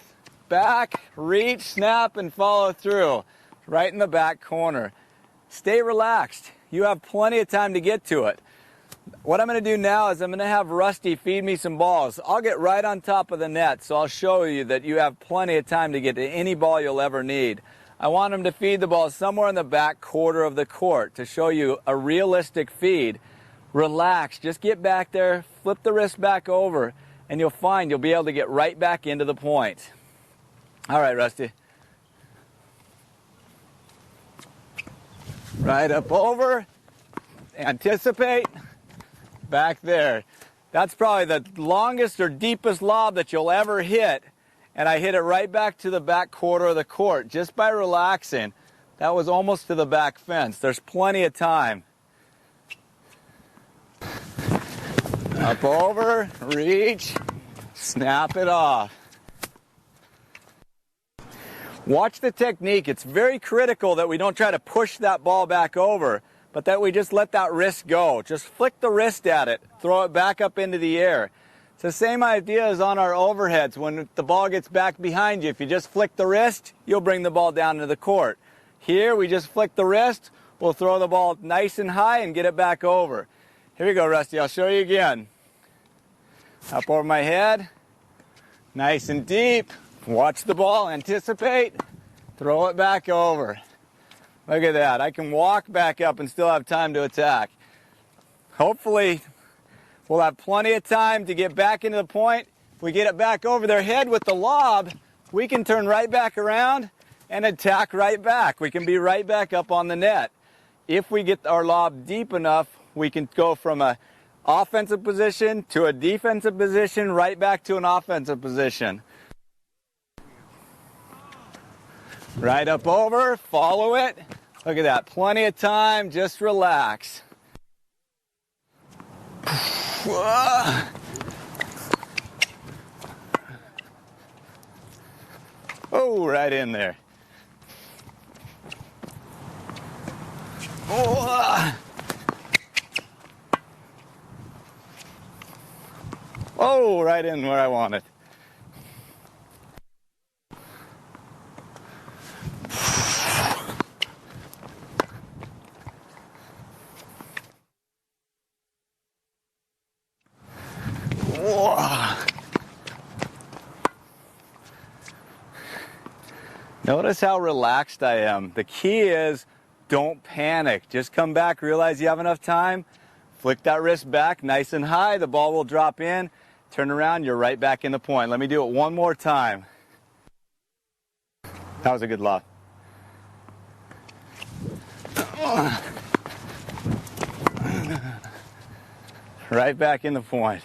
Speaker 1: back, reach, snap, and follow through. Right in the back corner. Stay relaxed. You have plenty of time to get to it. What I'm going to do now is I'm going to have Rusty feed me some balls. I'll get right on top of the net, so I'll show you that you have plenty of time to get to any ball you'll ever need. I want him to feed the ball somewhere in the back quarter of the court to show you a realistic feed. Relax, just get back there, flip the wrist back over, and you'll find you'll be able to get right back into the point. All right, Rusty. Right up over, anticipate, back there. That's probably the longest or deepest lob that you'll ever hit, and I hit it right back to the back quarter of the court just by relaxing. That was almost to the back fence. There's plenty of time. Up over, reach, snap it off. Watch the technique. It's very critical that we don't try to push that ball back over, but that we just let that wrist go. Just flick the wrist at it, throw it back up into the air. It's the same idea as on our overheads. When the ball gets back behind you, if you just flick the wrist, you'll bring the ball down to the court. Here, we just flick the wrist, we'll throw the ball nice and high and get it back over. Here we go, Rusty. I'll show you again. Up over my head, nice and deep. Watch the ball, anticipate, throw it back over. Look at that. I can walk back up and still have time to attack. Hopefully, we'll have plenty of time to get back into the point. If we get it back over their head with the lob, we can turn right back around and attack right back. We can be right back up on the net. If we get our lob deep enough, we can go from an offensive position to a defensive position, right back to an offensive position. Right up over, follow it. Look at that, plenty of time, just relax. Oh, right in there. Oh, oh, right in where I want it. Whoa. Notice how relaxed I am. The key is don't panic. Just come back, realize you have enough time, flick that wrist back nice and high, the ball will drop in, turn around, you're right back in the point. Let me do it one more time. That was a good lob. Right back in the point.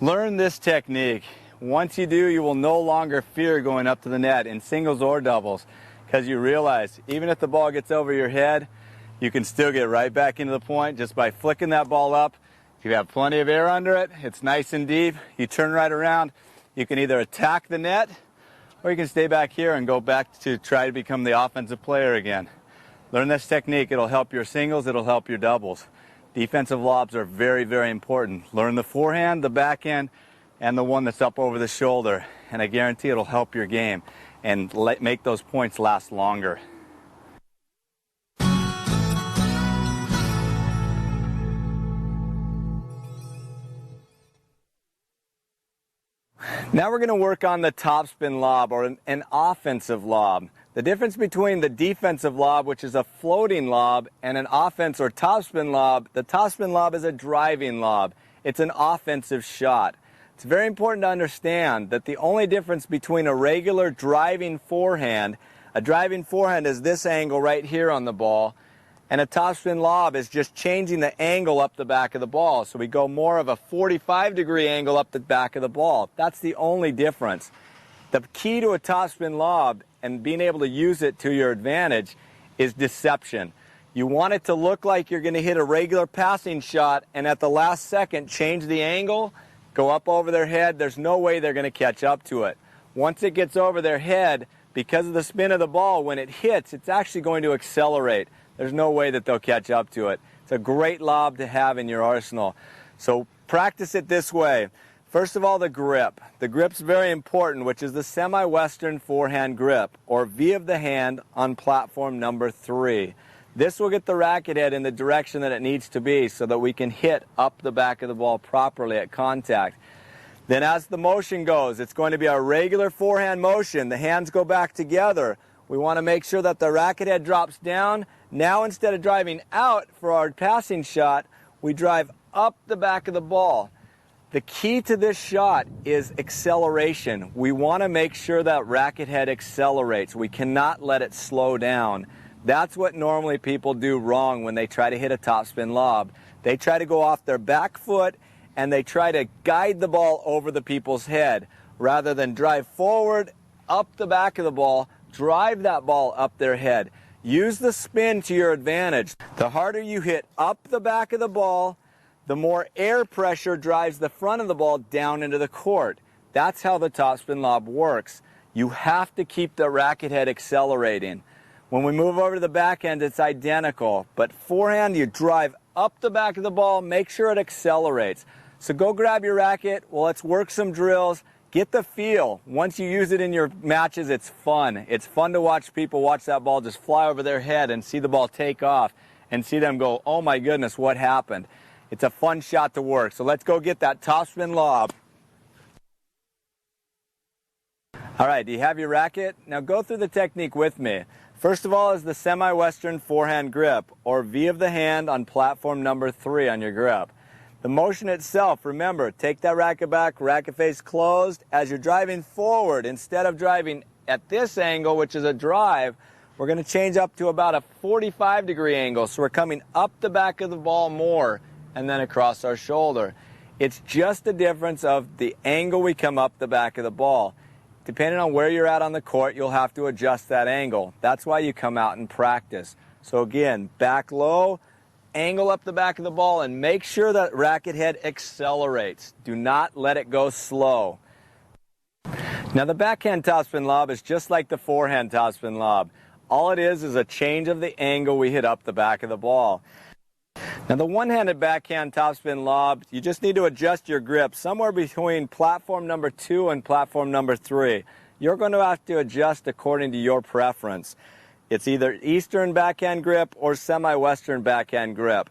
Speaker 1: Learn this technique. Once you do, you will no longer fear going up to the net in singles or doubles, because you realize even if the ball gets over your head, you can still get right back into the point just by flicking that ball up. You have plenty of air under it, it's nice and deep, you turn right around, you can either attack the net or you can stay back here and go back to try to become the offensive player again. Learn this technique, it'll help your singles, it'll help your doubles. Defensive lobs are very, very important. Learn the forehand, the backhand, and the one that's up over the shoulder. And I guarantee it'll help your game and make those points last longer. Now we're going to work on the topspin lob, or an offensive lob. The difference between the defensive lob, which is a floating lob, and an offense or topspin lob, the topspin lob is a driving lob. It's an offensive shot. It's very important to understand that the only difference between a regular driving forehand, a driving forehand is this angle right here on the ball, and a topspin lob is just changing the angle up the back of the ball. So we go more of a 45-degree angle up the back of the ball. That's the only difference. The key to a topspin lob and being able to use it to your advantage is deception. You want it to look like you're going to hit a regular passing shot and at the last second change the angle, go up over their head. There's no way they're going to catch up to it. Once it gets over their head, because of the spin of the ball, when it hits, it's actually going to accelerate. There's no way that they'll catch up to it. It's a great lob to have in your arsenal. So practice it this way. First of all, the grip. The grip's very important, which is the semi-western forehand grip, or V of the hand on platform number 3. This will get the racket head in the direction that it needs to be so that we can hit up the back of the ball properly at contact. Then as the motion goes, it's going to be a regular forehand motion. The hands go back together. We want to make sure that the racket head drops down. Now instead of driving out for our passing shot, we drive up the back of the ball. The key to this shot is acceleration. We want to make sure that racket head accelerates. We cannot let it slow down. That's what normally people do wrong when they try to hit a topspin lob. They try to go off their back foot and they try to guide the ball over the people's head rather than drive forward, up the back of the ball, drive that ball up their head. Use the spin to your advantage. The harder you hit up the back of the ball, the more air pressure drives the front of the ball down into the court. That's how the topspin lob works. You have to keep the racket head accelerating. When we move over to the backhand, it's identical. But forehand, you drive up the back of the ball, make sure it accelerates. So go grab your racket. Well, let's work some drills. Get the feel. Once you use it in your matches, it's fun. It's fun to watch people watch that ball just fly over their head and see the ball take off and see them go, oh my goodness, what happened? It's a fun shot to work. So let's go get that topspin lob. All right, do you have your racket? Now go through the technique with me. First of all is the semi-western forehand grip, or V of the hand on platform number 3 on your grip. The motion itself, remember, take that racket back, racket face closed. As you're driving forward, instead of driving at this angle, which is a drive, we're going to change up to about a 45-degree angle. So we're coming up the back of the ball more and then across our shoulder. It's just the difference of the angle we come up the back of the ball. Depending on where you're at on the court, you'll have to adjust that angle. That's why you come out and practice. So again, back low, angle up the back of the ball, and make sure that racket head accelerates. Do not let it go slow. Now the backhand topspin lob is just like the forehand topspin lob. All it is a change of the angle we hit up the back of the ball. Now the one-handed backhand topspin lob, you just need to adjust your grip somewhere between platform number 2 and platform number 3. You're going to have to adjust according to your preference. It's either Eastern backhand grip or semi-Western backhand grip.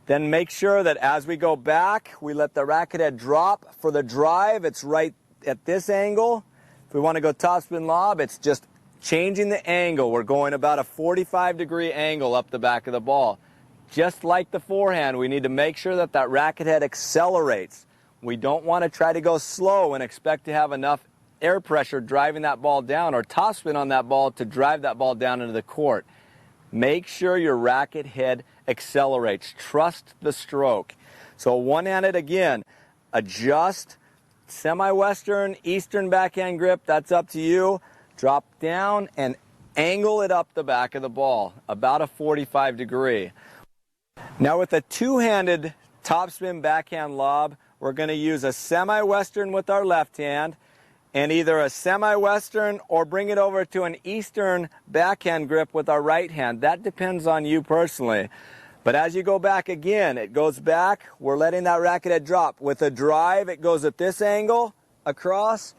Speaker 1: Then make sure that as we go back, we let the racket head drop. For the drive, it's right at this angle. If we want to go topspin lob, it's just changing the angle. We're going about a 45-degree angle up the back of the ball. Just like the forehand, we need to make sure that that racket head accelerates. We don't want to try to go slow and expect to have enough air pressure driving that ball down or topspin on that ball to drive that ball down into the court. Make sure your racket head accelerates. Trust the stroke. So one-handed again, adjust, semi-Western, Eastern backhand grip, that's up to you. Drop down and angle it up the back of the ball, about a 45-degree. Now with a two-handed topspin backhand lob, we're going to use a semi-Western with our left hand and either a semi-Western or bring it over to an Eastern backhand grip with our right hand. That depends on you personally. But as you go back again, it goes back, we're letting that racket head drop. With a drive, it goes at this angle across.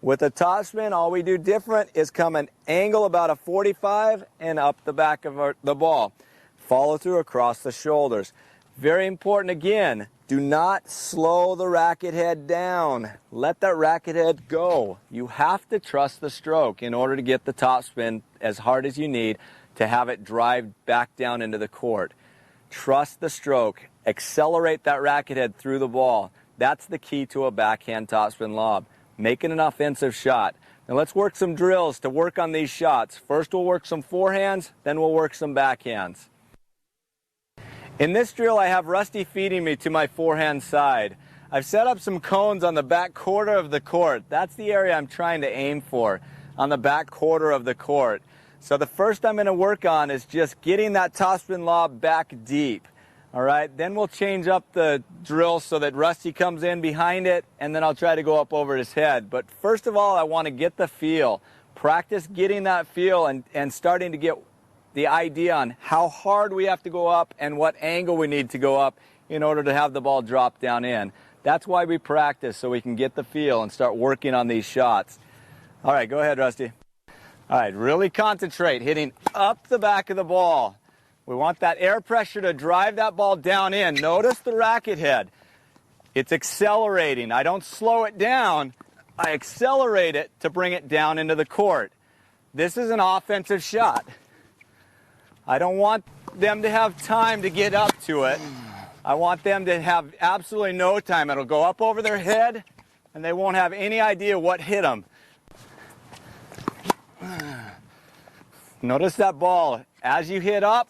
Speaker 1: With a topspin, all we do different is come an angle about a 45 and up the back of the ball. Follow through across the shoulders. Very important again, do not slow the racket head down. Let that racket head go. You have to trust the stroke in order to get the topspin as hard as you need to have it drive back down into the court. Trust the stroke. Accelerate that racket head through the ball. That's the key to a backhand topspin lob. Make it an offensive shot. Now let's work some drills to work on these shots. First we'll work some forehands, then we'll work some backhands. In this drill I have Rusty feeding me to my forehand side. I've set up some cones on the back quarter of the court. That's the area I'm trying to aim for, on the back quarter of the court. So the first I'm going to work on is just getting that topspin lob back deep. All right, then we'll change up the drill so that Rusty comes in behind it, and then I'll try to go up over his head. But first of all, I want to get the feel. Practice getting that feel and starting to get the idea on how hard we have to go up and what angle we need to go up in order to have the ball drop down in. That's why we practice, so we can get the feel and start working on these shots. All right, go ahead, Rusty. All right, really concentrate, hitting up the back of the ball. We want that air pressure to drive that ball down in. Notice the racket head. It's accelerating. I don't slow it down. I accelerate it to bring it down into the court. This is an offensive shot. I don't want them to have time to get up to it. I want them to have absolutely no time. It'll go up over their head, and they won't have any idea what hit them. Notice that ball. As you hit up,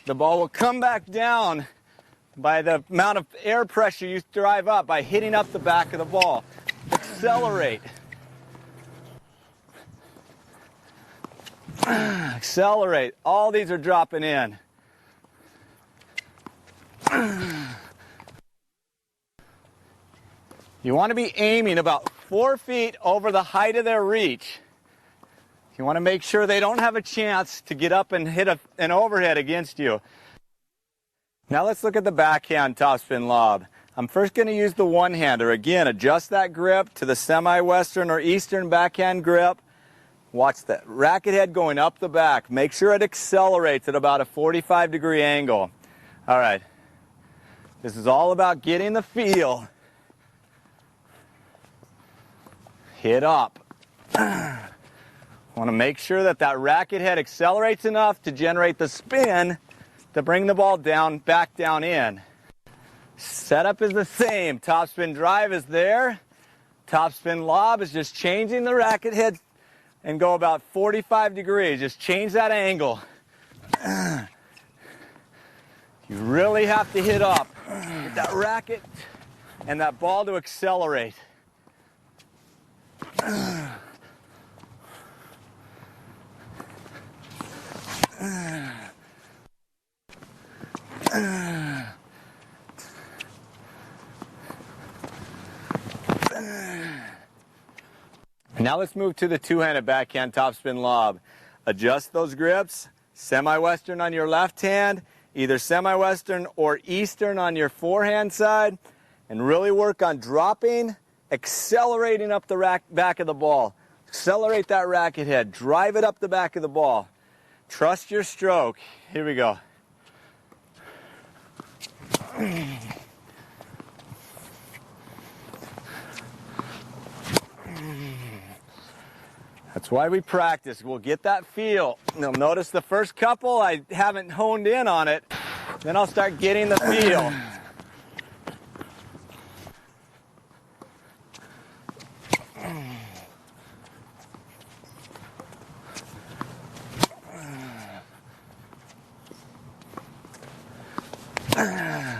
Speaker 1: the ball will come back down by the amount of air pressure you drive up by hitting up the back of the ball. Accelerate. Accelerate. All these are dropping in. You want to be aiming about 4 feet over the height of their reach. You want to make sure they don't have a chance to get up and hit an overhead against you. Now let's look at the backhand topspin lob. I'm first going to use the one-hander. Again, adjust that grip to the semi-Western or Eastern backhand grip. Watch the racket head going up the back. Make sure it accelerates at about a 45-degree angle. All right. This is all about getting the feel. Hit up. Want to make sure that that racket head accelerates enough to generate the spin to bring the ball down, back down in. Setup is the same. Topspin drive is there. Topspin lob is just changing the racket head and go about 45 degrees. Just change that angle. You really have to hit up. Get that racket and that ball to accelerate. Now let's move to the two-handed backhand topspin lob. Adjust those grips, semi-western on your left hand, either semi-western or eastern on your forehand side, and really work on dropping, accelerating up the back of the ball. Accelerate that racket head, drive it up the back of the ball. Trust your stroke. Here we go. That's why we practice. We'll get that feel. You'll notice the first couple, I haven't honed in on it. Then I'll start getting the feel.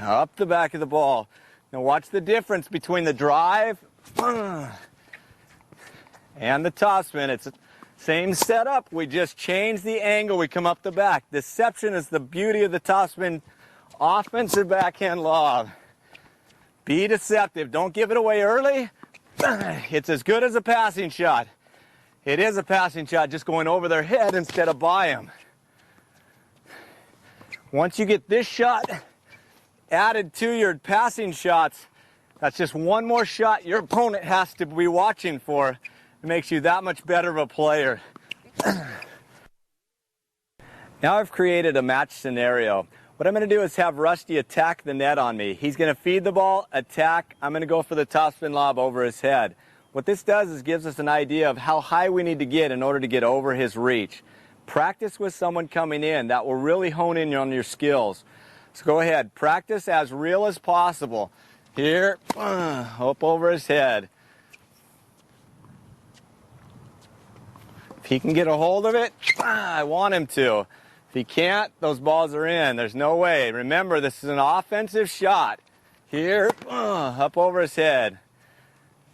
Speaker 1: Up the back of the ball. Now watch the difference between the drive and the topspin. It's the same setup. We just change the angle. We come up the back. Deception is the beauty of the topspin offensive backhand lob. Be deceptive. Don't give it away early. It's as good as a passing shot. It is a passing shot, just going over their head instead of by them. Once you get this shot added to your passing shots, that's just one more shot your opponent has to be watching for. It makes you that much better of a player. Now I've created a match scenario. What I'm going to do is have Rusty attack the net on me. He's going to feed the ball, attack. I'm going to go for the topspin lob over his head. What this does is gives us an idea of how high we need to get in order to get over his reach. Practice with someone coming in. That will really hone in on your skills. So go ahead, practice as real as possible. Here, up over his head. If he can get a hold of it, I want him to. If he can't, those balls are in. There's no way. Remember, this is an offensive shot. Here, up over his head.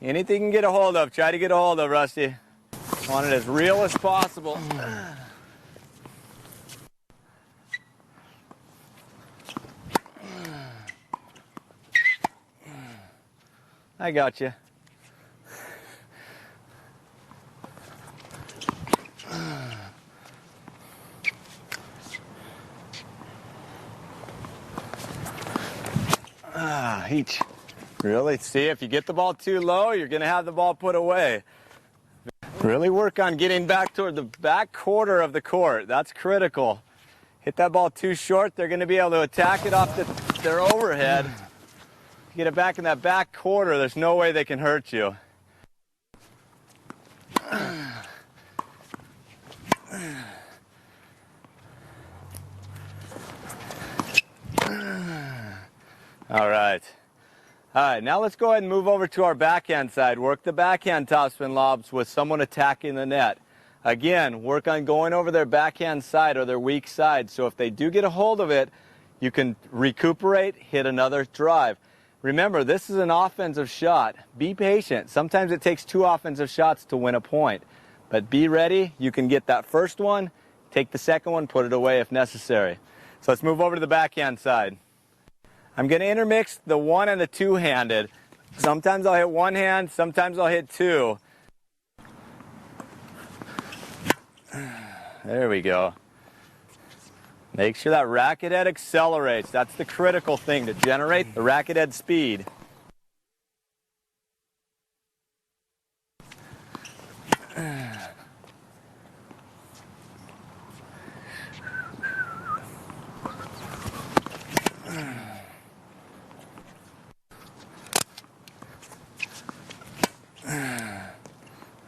Speaker 1: Anything you can get a hold of, try to get a hold of, Rusty. Want it as real as possible. I got you. Each. Really? See, if you get the ball too low, you're going to have the ball put away. Really work on getting back toward the back quarter of the court. That's critical. Hit that ball too short, they're going to be able to attack it off their overhead. Get it back in that back quarter, there's no way they can hurt you. All right. All right, now let's go ahead and move over to our backhand side. Work the backhand topspin lobs with someone attacking the net. Again, work on going over their backhand side or their weak side. So if they do get a hold of it, you can recuperate, hit another drive. Remember, this is an offensive shot. Be patient. Sometimes it takes 2 offensive shots to win a point. But be ready. You can get that first one, take the second one, put it away if necessary. So let's move over to the backhand side. I'm going to intermix the one and the two-handed. Sometimes I'll hit one hand, sometimes I'll hit two. There we go. Make sure that racket head accelerates. That's the critical thing, to generate the racket head speed.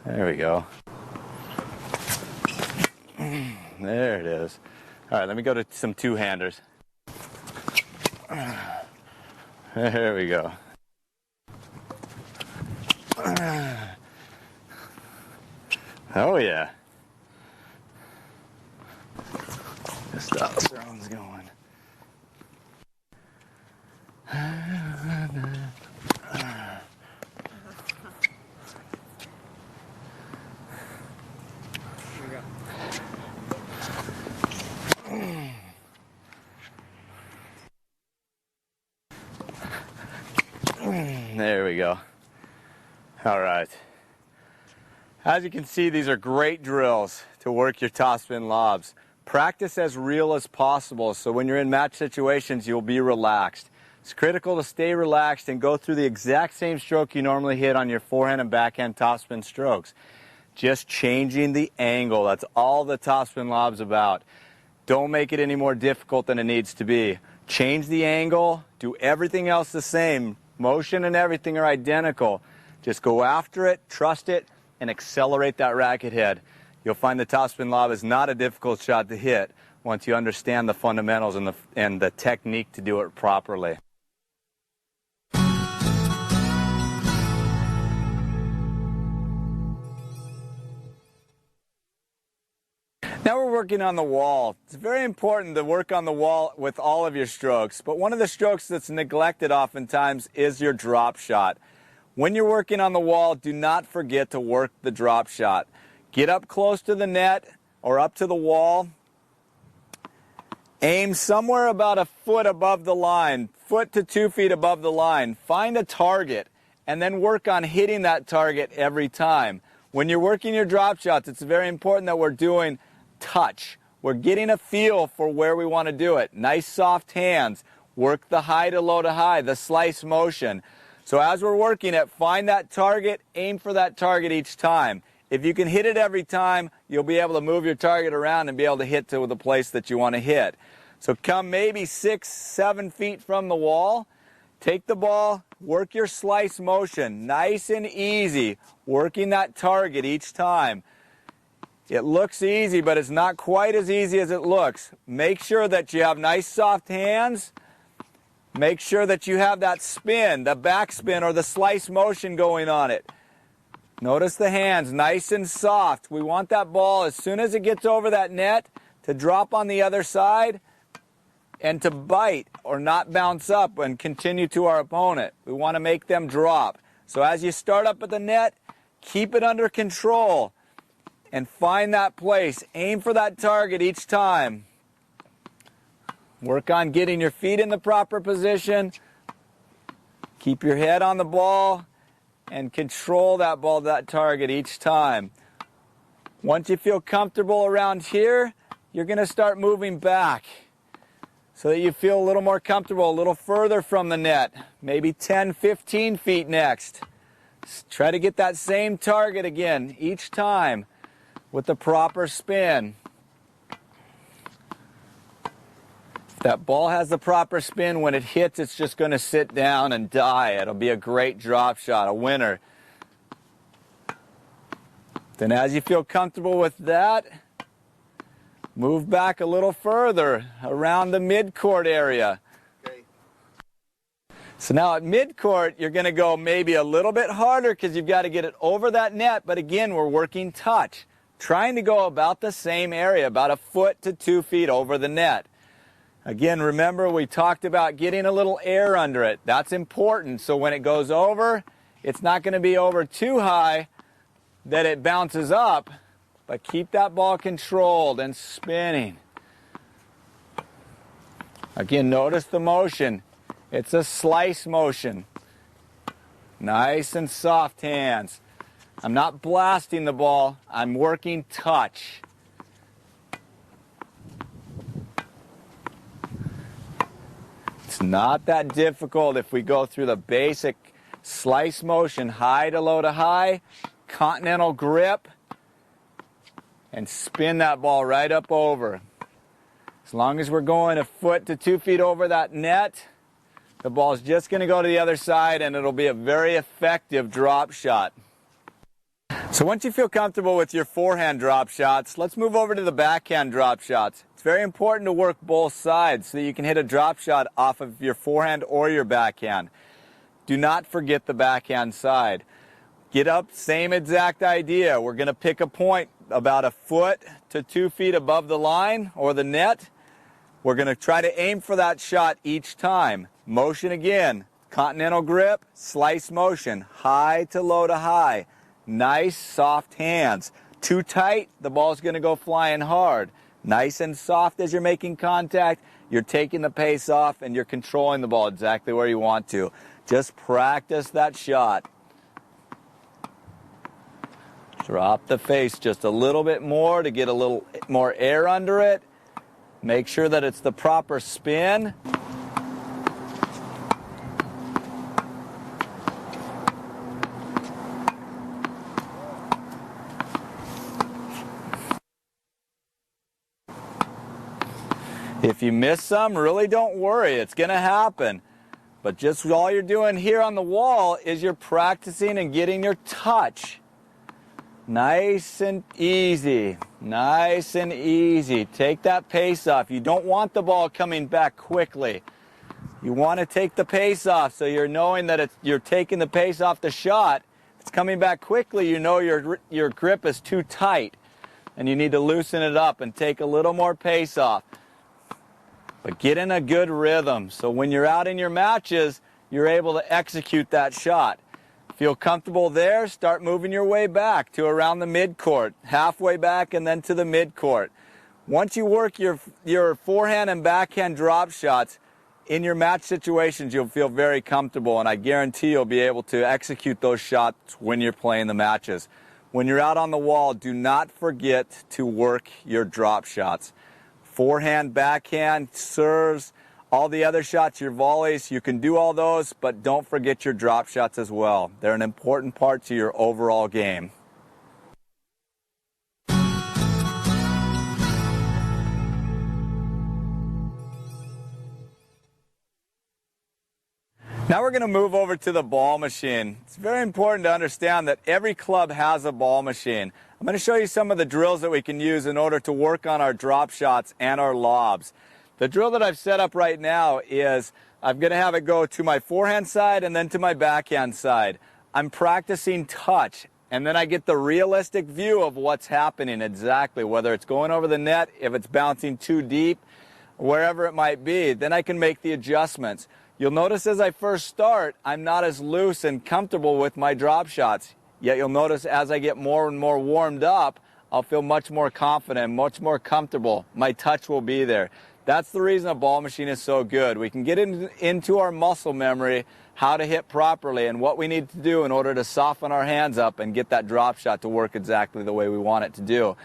Speaker 1: There we go. There it is. All right, let me go to some two-handers. There we go. Oh, yeah. Testosterone's going. There we go. All right. As you can see, these are great drills to work your topspin lobs. Practice as real as possible, so when you're in match situations, you'll be relaxed. It's critical to stay relaxed and go through the exact same stroke you normally hit on your forehand and backhand topspin strokes. Just changing the angle, that's all the topspin lob's about. Don't make it any more difficult than it needs to be. Change the angle, do everything else the same. Motion and everything are identical. Just go after it, trust it, and accelerate that racket head. You'll find the topspin lob is not a difficult shot to hit once you understand the fundamentals and the technique to do it properly. Now we're working on the wall. It's very important to work on the wall with all of your strokes, but one of the strokes that's neglected oftentimes is your drop shot. When you're working on the wall, do not forget to work the drop shot. Get up close to the net or up to the wall. Aim somewhere about a foot above the line, foot to 2 feet above the line. Find a target and then work on hitting that target every time. When you're working your drop shots, it's very important that we're doing touch. We're getting a feel for where we want to do it. Nice soft hands. Work the high to low to high, the slice motion. So as we're working it, find that target, aim for that target each time. If you can hit it every time, you'll be able to move your target around and be able to hit to the place that you want to hit. So come maybe 6, 7 feet from the wall, take the ball, work your slice motion, nice and easy, working that target each time. It looks easy, but it's not quite as easy as it looks. Make sure that you have nice soft hands. Make sure that you have that spin, the backspin or the slice motion going on it. Notice the hands, nice and soft. We want that ball, as soon as it gets over that net, to drop on the other side and to bite or not bounce up and continue to our opponent. We want to make them drop. So as you start up at the net, keep it under control and find that place. Aim for that target each time. Work on getting your feet in the proper position. Keep your head on the ball and control that ball, that target each time. Once you feel comfortable around here, you're going to start moving back so that you feel a little more comfortable, a little further from the net, maybe 10, 15 feet next. Try to get that same target again each time with the proper spin. That ball has the proper spin. When it hits, it's just going to sit down and die. It'll be a great drop shot, a winner. Then as you feel comfortable with that, move back a little further around the midcourt area. Okay. So now at midcourt, you're going to go maybe a little bit harder because you've got to get it over that net. But again, we're working touch, trying to go about the same area, about a foot to 2 feet over the net. Again, remember we talked about getting a little air under it. That's important. So when it goes over, it's not going to be over too high that it bounces up, but keep that ball controlled and spinning. Again, notice the motion. It's a slice motion. Nice and soft hands. I'm not blasting the ball. I'm working touch. It's not that difficult if we go through the basic slice motion, high to low to high, continental grip, and spin that ball right up over. As long as we're going a foot to 2 feet over that net, the ball's just going to go to the other side and it'll be a very effective drop shot. So once you feel comfortable with your forehand drop shots, let's move over to the backhand drop shots. It's very important to work both sides so that you can hit a drop shot off of your forehand or your backhand. Do not forget the backhand side. Get up, same exact idea. We're going to pick a point about a foot to 2 feet above the line or the net. We're going to try to aim for that shot each time. Motion again, continental grip, slice motion, high to low to high. Nice soft hands. Too tight, the ball's going to go flying hard. Nice and soft as you're making contact, you're taking the pace off and you're controlling the ball exactly where you want to. Just practice that shot. Drop the face just a little bit more to get a little more air under it. Make sure that it's the proper spin. If you miss some, really don't worry, it's going to happen. But just all you're doing here on the wall is you're practicing and getting your touch. Nice and easy, nice and easy. Take that pace off. You don't want the ball coming back quickly. You want to take the pace off so you're knowing that you're taking the pace off the shot. If it's coming back quickly, you know your grip is too tight and you need to loosen it up and take a little more pace off. But get in a good rhythm so when you're out in your matches, you're able to execute that shot. Feel comfortable there, start moving your way back to around the midcourt, halfway back and then to the midcourt. Once you work your forehand and backhand drop shots, in your match situations you'll feel very comfortable, and I guarantee you'll be able to execute those shots when you're playing the matches. When you're out on the wall, do not forget to work your drop shots. Forehand, backhand, serves, all the other shots, your volleys, you can do all those, but don't forget your drop shots as well. They're an important part to your overall game. Now we're going to move over to the ball machine. It's very important to understand that every club has a ball machine. I'm going to show you some of the drills that we can use in order to work on our drop shots and our lobs. The drill that I've set up right now is I'm going to have it go to my forehand side and then to my backhand side. I'm practicing touch, and then I get the realistic view of what's happening exactly, whether it's going over the net, if it's bouncing too deep, wherever it might be. Then I can make the adjustments. You'll notice as I first start, I'm not as loose and comfortable with my drop shots. Yet you'll notice as I get more and more warmed up, I'll feel much more confident, much more comfortable. My touch will be there. That's the reason a ball machine is so good. We can get into our muscle memory how to hit properly and what we need to do in order to soften our hands up and get that drop shot to work exactly the way we want it to do.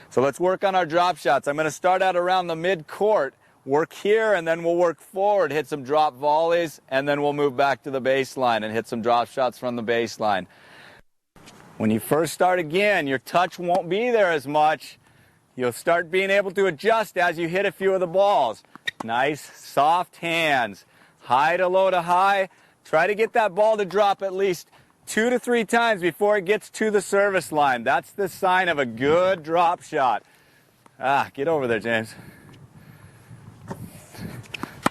Speaker 1: So let's work on our drop shots. I'm going to start out around the mid-court, work here, and then we'll work forward, hit some drop volleys, and then we'll move back to the baseline and hit some drop shots from the baseline. When you first start again, your touch won't be there as much. You'll start being able to adjust as you hit a few of the balls. Nice, soft hands. High to low to high. Try to get that ball to drop at least 2 to 3 times before it gets to the service line. That's the sign of a good drop shot. Get over there, James.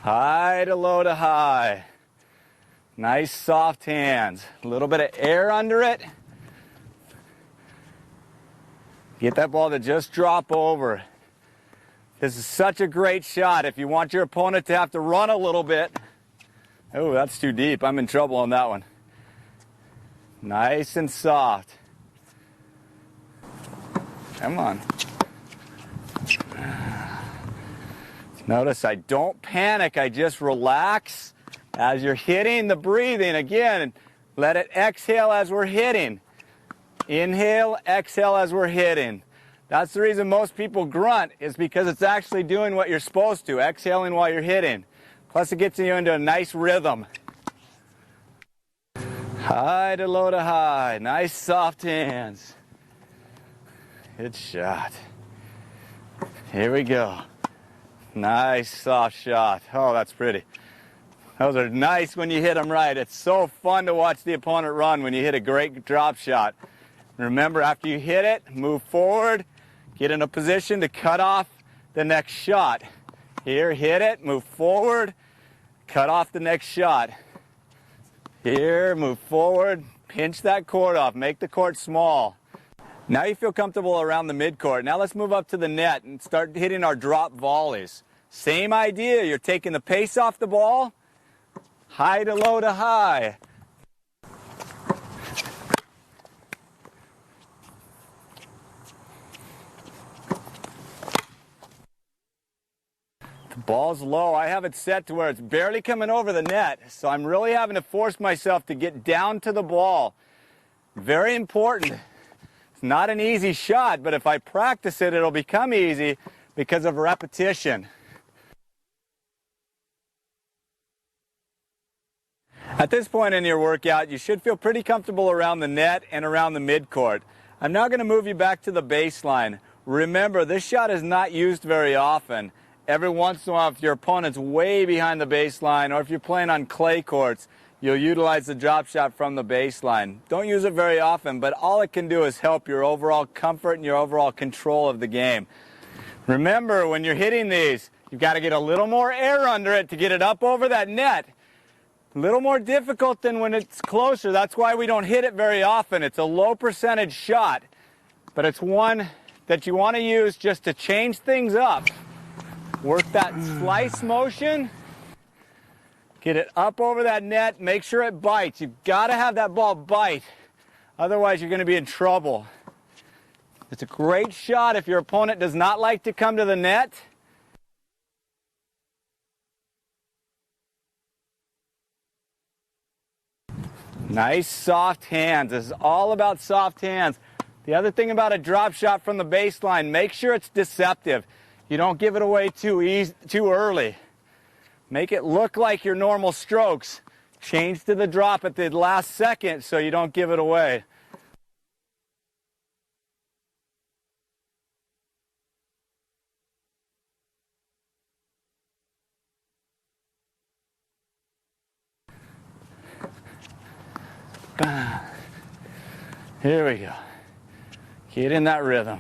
Speaker 1: High to low to high. Nice, soft hands. A little bit of air under it. Get that ball to just drop over. This is such a great shot if you want your opponent to have to run a little bit. Oh, that's too deep. I'm in trouble on that one. Nice and soft. Come on. Notice I don't panic. I just relax as you're hitting the breathing. Again, let it exhale as we're hitting. Inhale, exhale as we're hitting. That's the reason most people grunt, is because it's actually doing what you're supposed to, exhaling while you're hitting. Plus it gets you into a nice rhythm. High to low to high. Nice soft hands. Good shot. Here we go. Nice soft shot. Oh, that's pretty. Those are nice when you hit them right. It's so fun to watch the opponent run when you hit a great drop shot. Remember, after you hit it, move forward, get in a position to cut off the next shot. Here, hit it, move forward, cut off the next shot. Here, move forward, pinch that court off, make the court small. Now you feel comfortable around the midcourt. Now let's move up to the net and start hitting our drop volleys. Same idea, you're taking the pace off the ball, high to low to high. The ball's low. I have it set to where it's barely coming over the net, so I'm really having to force myself to get down to the ball. Very important. not an easy shot, but if I practice it, it'll become easy because of repetition. At this point in your workout, you should feel pretty comfortable around the net and around the midcourt. I'm now going to move you back to the baseline. Remember, this shot is not used very often. Every once in a while, if your opponent's way behind the baseline, or if you're playing on clay courts, you'll utilize the drop shot from the baseline. Don't use it very often, but all it can do is help your overall comfort and your overall control of the game. Remember, when you're hitting these, you've got to get a little more air under it to get it up over that net. A little more difficult than when it's closer. That's why we don't hit it very often. It's a low percentage shot, but it's one that you want to use just to change things up. Work that slice motion. Get it up over that net. Make sure it bites. You've got to have that ball bite. Otherwise, you're going to be in trouble. It's a great shot if your opponent does not like to come to the net. Nice soft hands. This is all about soft hands. The other thing about a drop shot from the baseline, make sure it's deceptive. You don't give it away too early. Make it look like your normal strokes. Change to the drop at the last second so you don't give it away. Here we go. Get in that rhythm.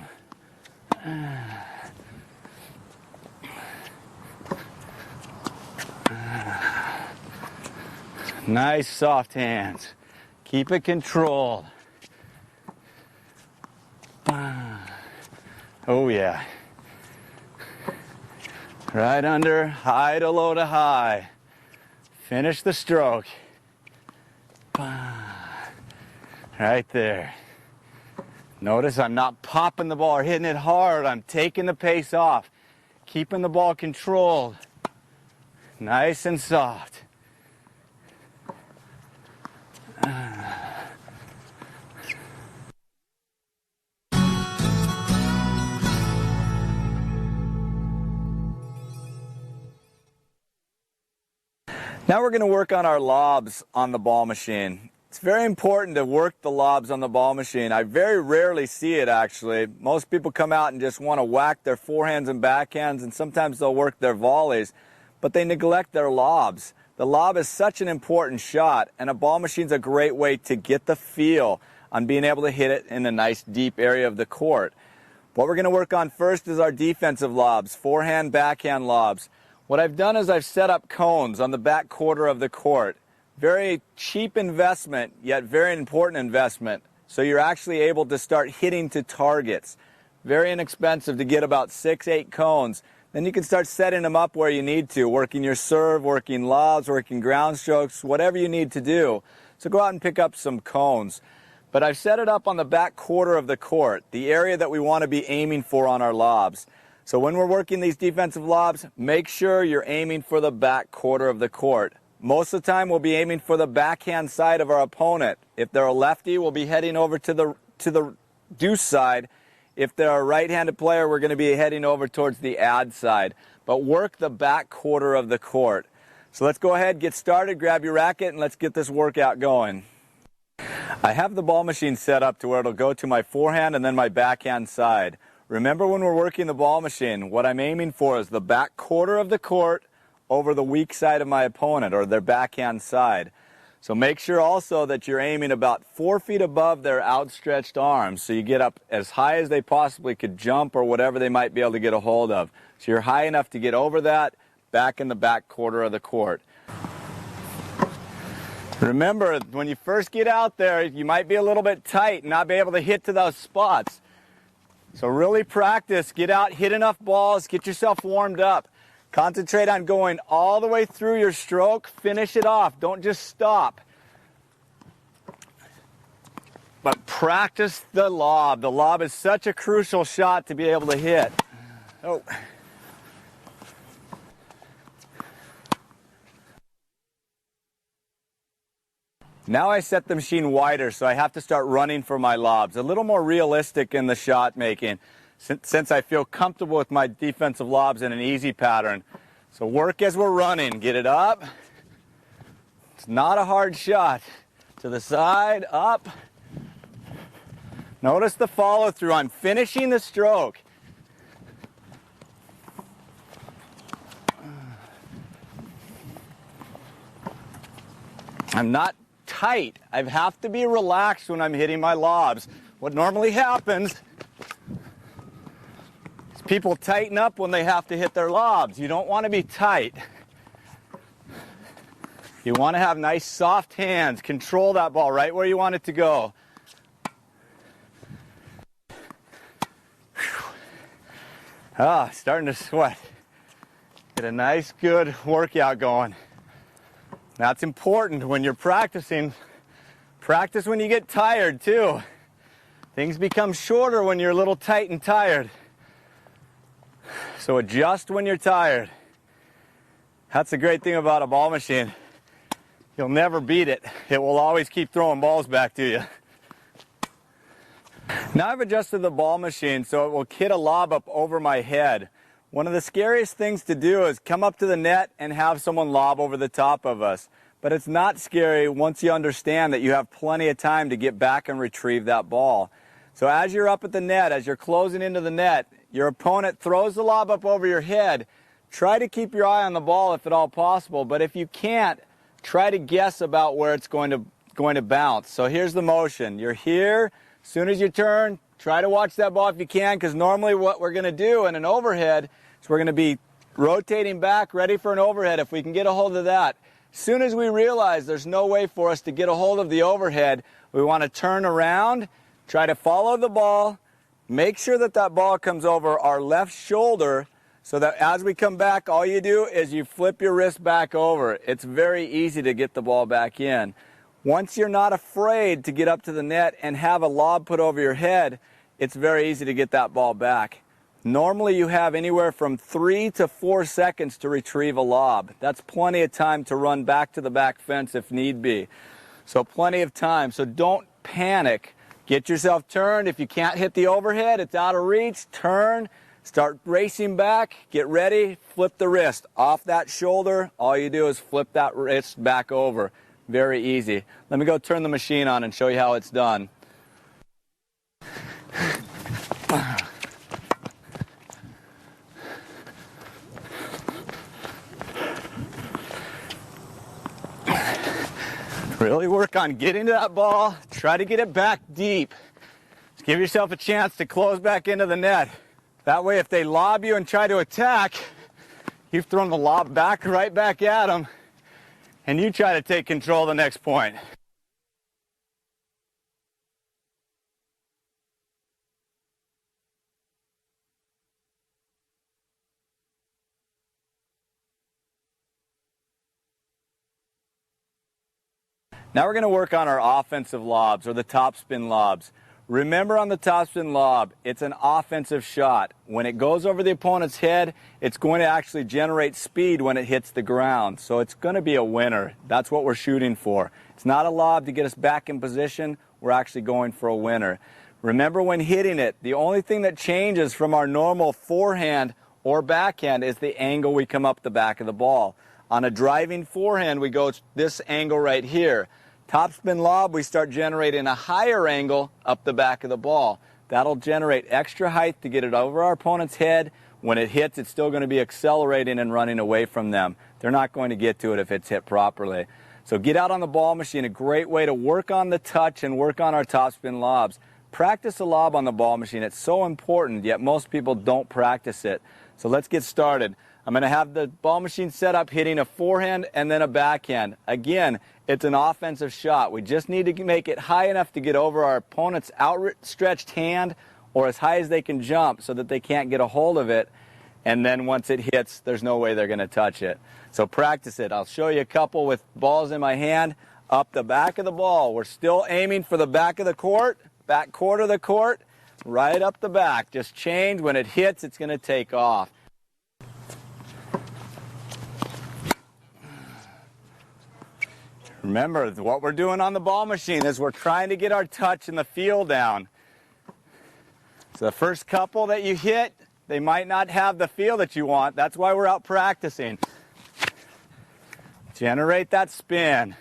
Speaker 1: Nice soft hands. Keep it controlled. Oh yeah. Right under, high to low to high. Finish the stroke. Right there. Notice I'm not popping the ball or hitting it hard. I'm taking the pace off. Keeping the ball controlled. Nice and soft. Now we're going to work on our lobs on the ball machine. It's very important to work the lobs on the ball machine. I very rarely see it actually. Most people come out and just want to whack their forehands and backhands, and sometimes they'll work their volleys, but they neglect their lobs. The lob is such an important shot, and a ball machine's a great way to get the feel on being able to hit it in a nice deep area of the court. What we're going to work on first is our defensive lobs, forehand, backhand lobs. What I've done is I've set up cones on the back quarter of the court. Very cheap investment, yet very important investment. So you're actually able to start hitting to targets. Very inexpensive to get about 6-8 cones. Then you can start setting them up where you need to, working your serve, working lobs, working ground strokes, whatever you need to do. So go out and pick up some cones. But I've set it up on the back quarter of the court, the area that we want to be aiming for on our lobs. So when we're working these defensive lobs, make sure you're aiming for the back quarter of the court. Most of the time, we'll be aiming for the backhand side of our opponent. If they're a lefty, we'll be heading over to the deuce side. If they're a right-handed player, we're going to be heading over towards the ad side. But work the back quarter of the court. So let's go ahead, get started, grab your racket, and let's get this workout going. I have the ball machine set up to where it'll go to my forehand and then my backhand side. Remember, when we're working the ball machine, what I'm aiming for is the back quarter of the court over the weak side of my opponent, or their backhand side. So make sure also that you're aiming about 4 feet above their outstretched arms, so you get up as high as they possibly could jump or whatever they might be able to get a hold of. So you're high enough to get over that, back in the back quarter of the court. Remember, when you first get out there, you might be a little bit tight and not be able to hit to those spots. So really practice, get out, hit enough balls, get yourself warmed up. Concentrate on going all the way through your stroke, finish it off, don't just stop. But practice the lob. The lob is such a crucial shot to be able to hit. Oh. Now I set the machine wider, so I have to start running for my lobs. A little more realistic in the shot making, since I feel comfortable with my defensive lobs in an easy pattern. So work as we're running. Get it up. It's not a hard shot. To the side, up. Notice the follow through. I'm finishing the stroke. I'm not tight. I have to be relaxed when I'm hitting my lobs. What normally happens is people tighten up when they have to hit their lobs. You don't want to be tight. You want to have nice soft hands. Control that ball right where you want it to go. Ah, starting to sweat. Get a nice good workout going. That's important when you're practicing. Practice when you get tired too. Things become shorter when you're a little tight and tired. So adjust when you're tired. That's the great thing about a ball machine. You'll never beat it. It will always keep throwing balls back to you. Now I've adjusted the ball machine so it will hit a lob up over my head. One of the scariest things to do is come up to the net and have someone lob over the top of us. But it's not scary once you understand that you have plenty of time to get back and retrieve that ball. So as you're up at the net, as you're closing into the net, your opponent throws the lob up over your head. Try to keep your eye on the ball if at all possible, but if you can't, try to guess about where it's going to bounce. So here's the motion. You're here. As soon as you turn, try to watch that ball if you can, because normally what we're going to do in an overhead is we're going to be rotating back, ready for an overhead if we can get a hold of that. As soon as we realize there's no way for us to get a hold of the overhead, we want to turn around, try to follow the ball, make sure that that ball comes over our left shoulder, so that as we come back, all you do is you flip your wrist back over. It's very easy to get the ball back in. Once you're not afraid to get up to the net and have a lob put over your head, it's very easy to get that ball back. Normally you have anywhere from 3 to 4 seconds to retrieve a lob. That's plenty of time to run back to the back fence if need be. So plenty of time. So don't panic. Get yourself turned. If you can't hit the overhead, it's out of reach, turn. Start racing back, get ready, flip the wrist off that shoulder. All you do is flip that wrist back over. Very easy. Let me go turn the machine on and show you how it's done. Really work on getting to that ball. Try to get it back deep. Just give yourself a chance to close back into the net. That way, if they lob you and try to attack, you've thrown the lob back right back at them, and you try to take control of the next point. Now we're going to work on our offensive lobs, or the topspin lobs. Remember, on the topspin lob, it's an offensive shot. When it goes over the opponent's head, it's going to actually generate speed when it hits the ground. So it's going to be a winner. That's what we're shooting for. It's not a lob to get us back in position. We're actually going for a winner. Remember, when hitting it, the only thing that changes from our normal forehand or backhand is the angle we come up the back of the ball. On a driving forehand, we go this angle right here. Topspin lob, we start generating a higher angle up the back of the ball. That'll generate extra height to get it over our opponent's head. When it hits, it's still going to be accelerating and running away from them. They're not going to get to it if it's hit properly. So get out on the ball machine, a great way to work on the touch and work on our topspin lobs. Practice a lob on the ball machine. It's so important, yet most people don't practice it. So let's get started. I'm going to have the ball machine set up hitting a forehand and then a backhand. Again, it's an offensive shot. We just need to make it high enough to get over our opponent's outstretched hand, or as high as they can jump so that they can't get a hold of it. And then once it hits, there's no way they're going to touch it. So practice it. I'll show you a couple with balls in my hand. Up the back of the ball. We're still aiming for the back of the court, back quarter of the court, right up the back. Just change. When it hits, it's going to take off. Remember, what we're doing on the ball machine is we're trying to get our touch and the feel down. So the first couple that you hit, they might not have the feel that you want. That's why we're out practicing. Generate that spin.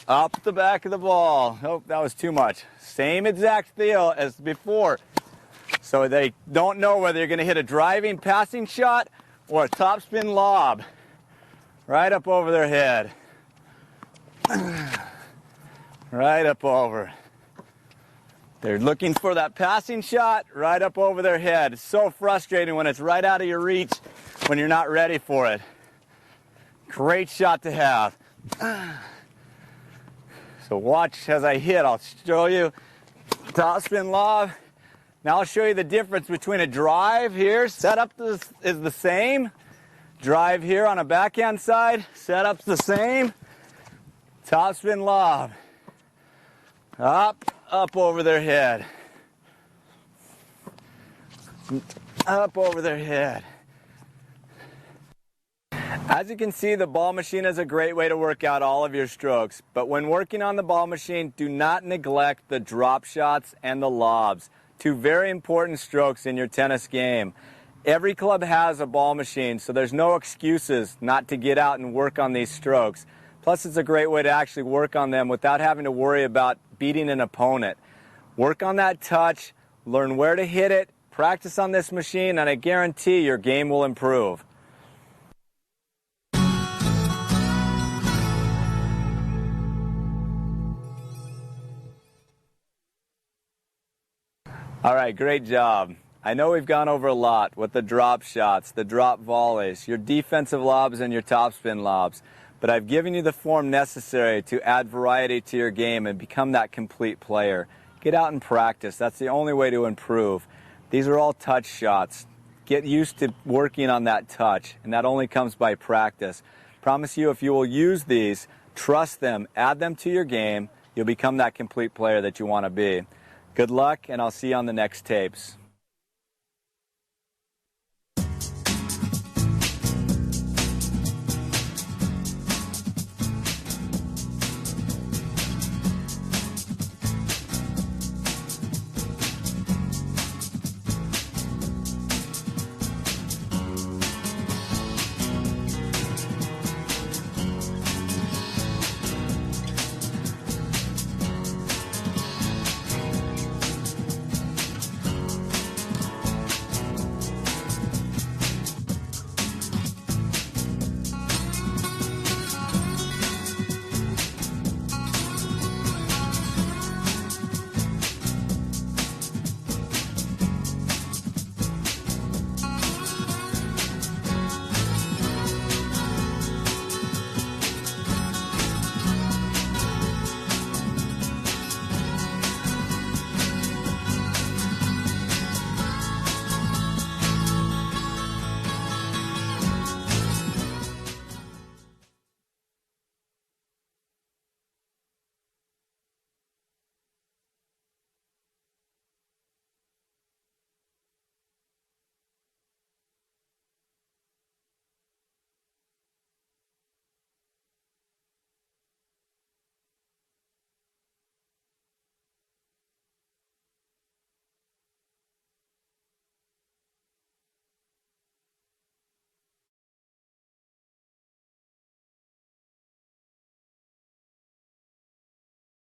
Speaker 1: Up the back of the ball. Oh, that was too much. Same exact feel as before. So they don't know whether you're going to hit a driving passing shot or a topspin lob. Right up over their head. Right up over. They're looking for that passing shot right up over their head. It's so frustrating when it's right out of your reach when you're not ready for it. Great shot to have. So watch as I hit. I'll show you topspin lob. Now I'll show you the difference between a drive here. Setup is the same. Drive here on a backhand side. Setup's the same. Topspin lob. Up over their head. Up over their head. As you can see, the ball machine is a great way to work out all of your strokes. But when working on the ball machine, do not neglect the drop shots and the lobs. Two very important strokes in your tennis game. Every club has a ball machine, so there's no excuses not to get out and work on these strokes. Plus, it's a great way to actually work on them without having to worry about beating an opponent. Work on that touch, learn where to hit it, practice on this machine, and I guarantee your game will improve. All right, great job. I know we've gone over a lot with the drop shots, the drop volleys, your defensive lobs, and your topspin lobs. But I've given you the form necessary to add variety to your game and become that complete player. Get out and practice. That's the only way to improve. These are all touch shots. Get used to working on that touch, and that only comes by practice. Promise you, if you will use these, trust them, add them to your game, you'll become that complete player that you want to be. Good luck, and I'll see you on the next tapes.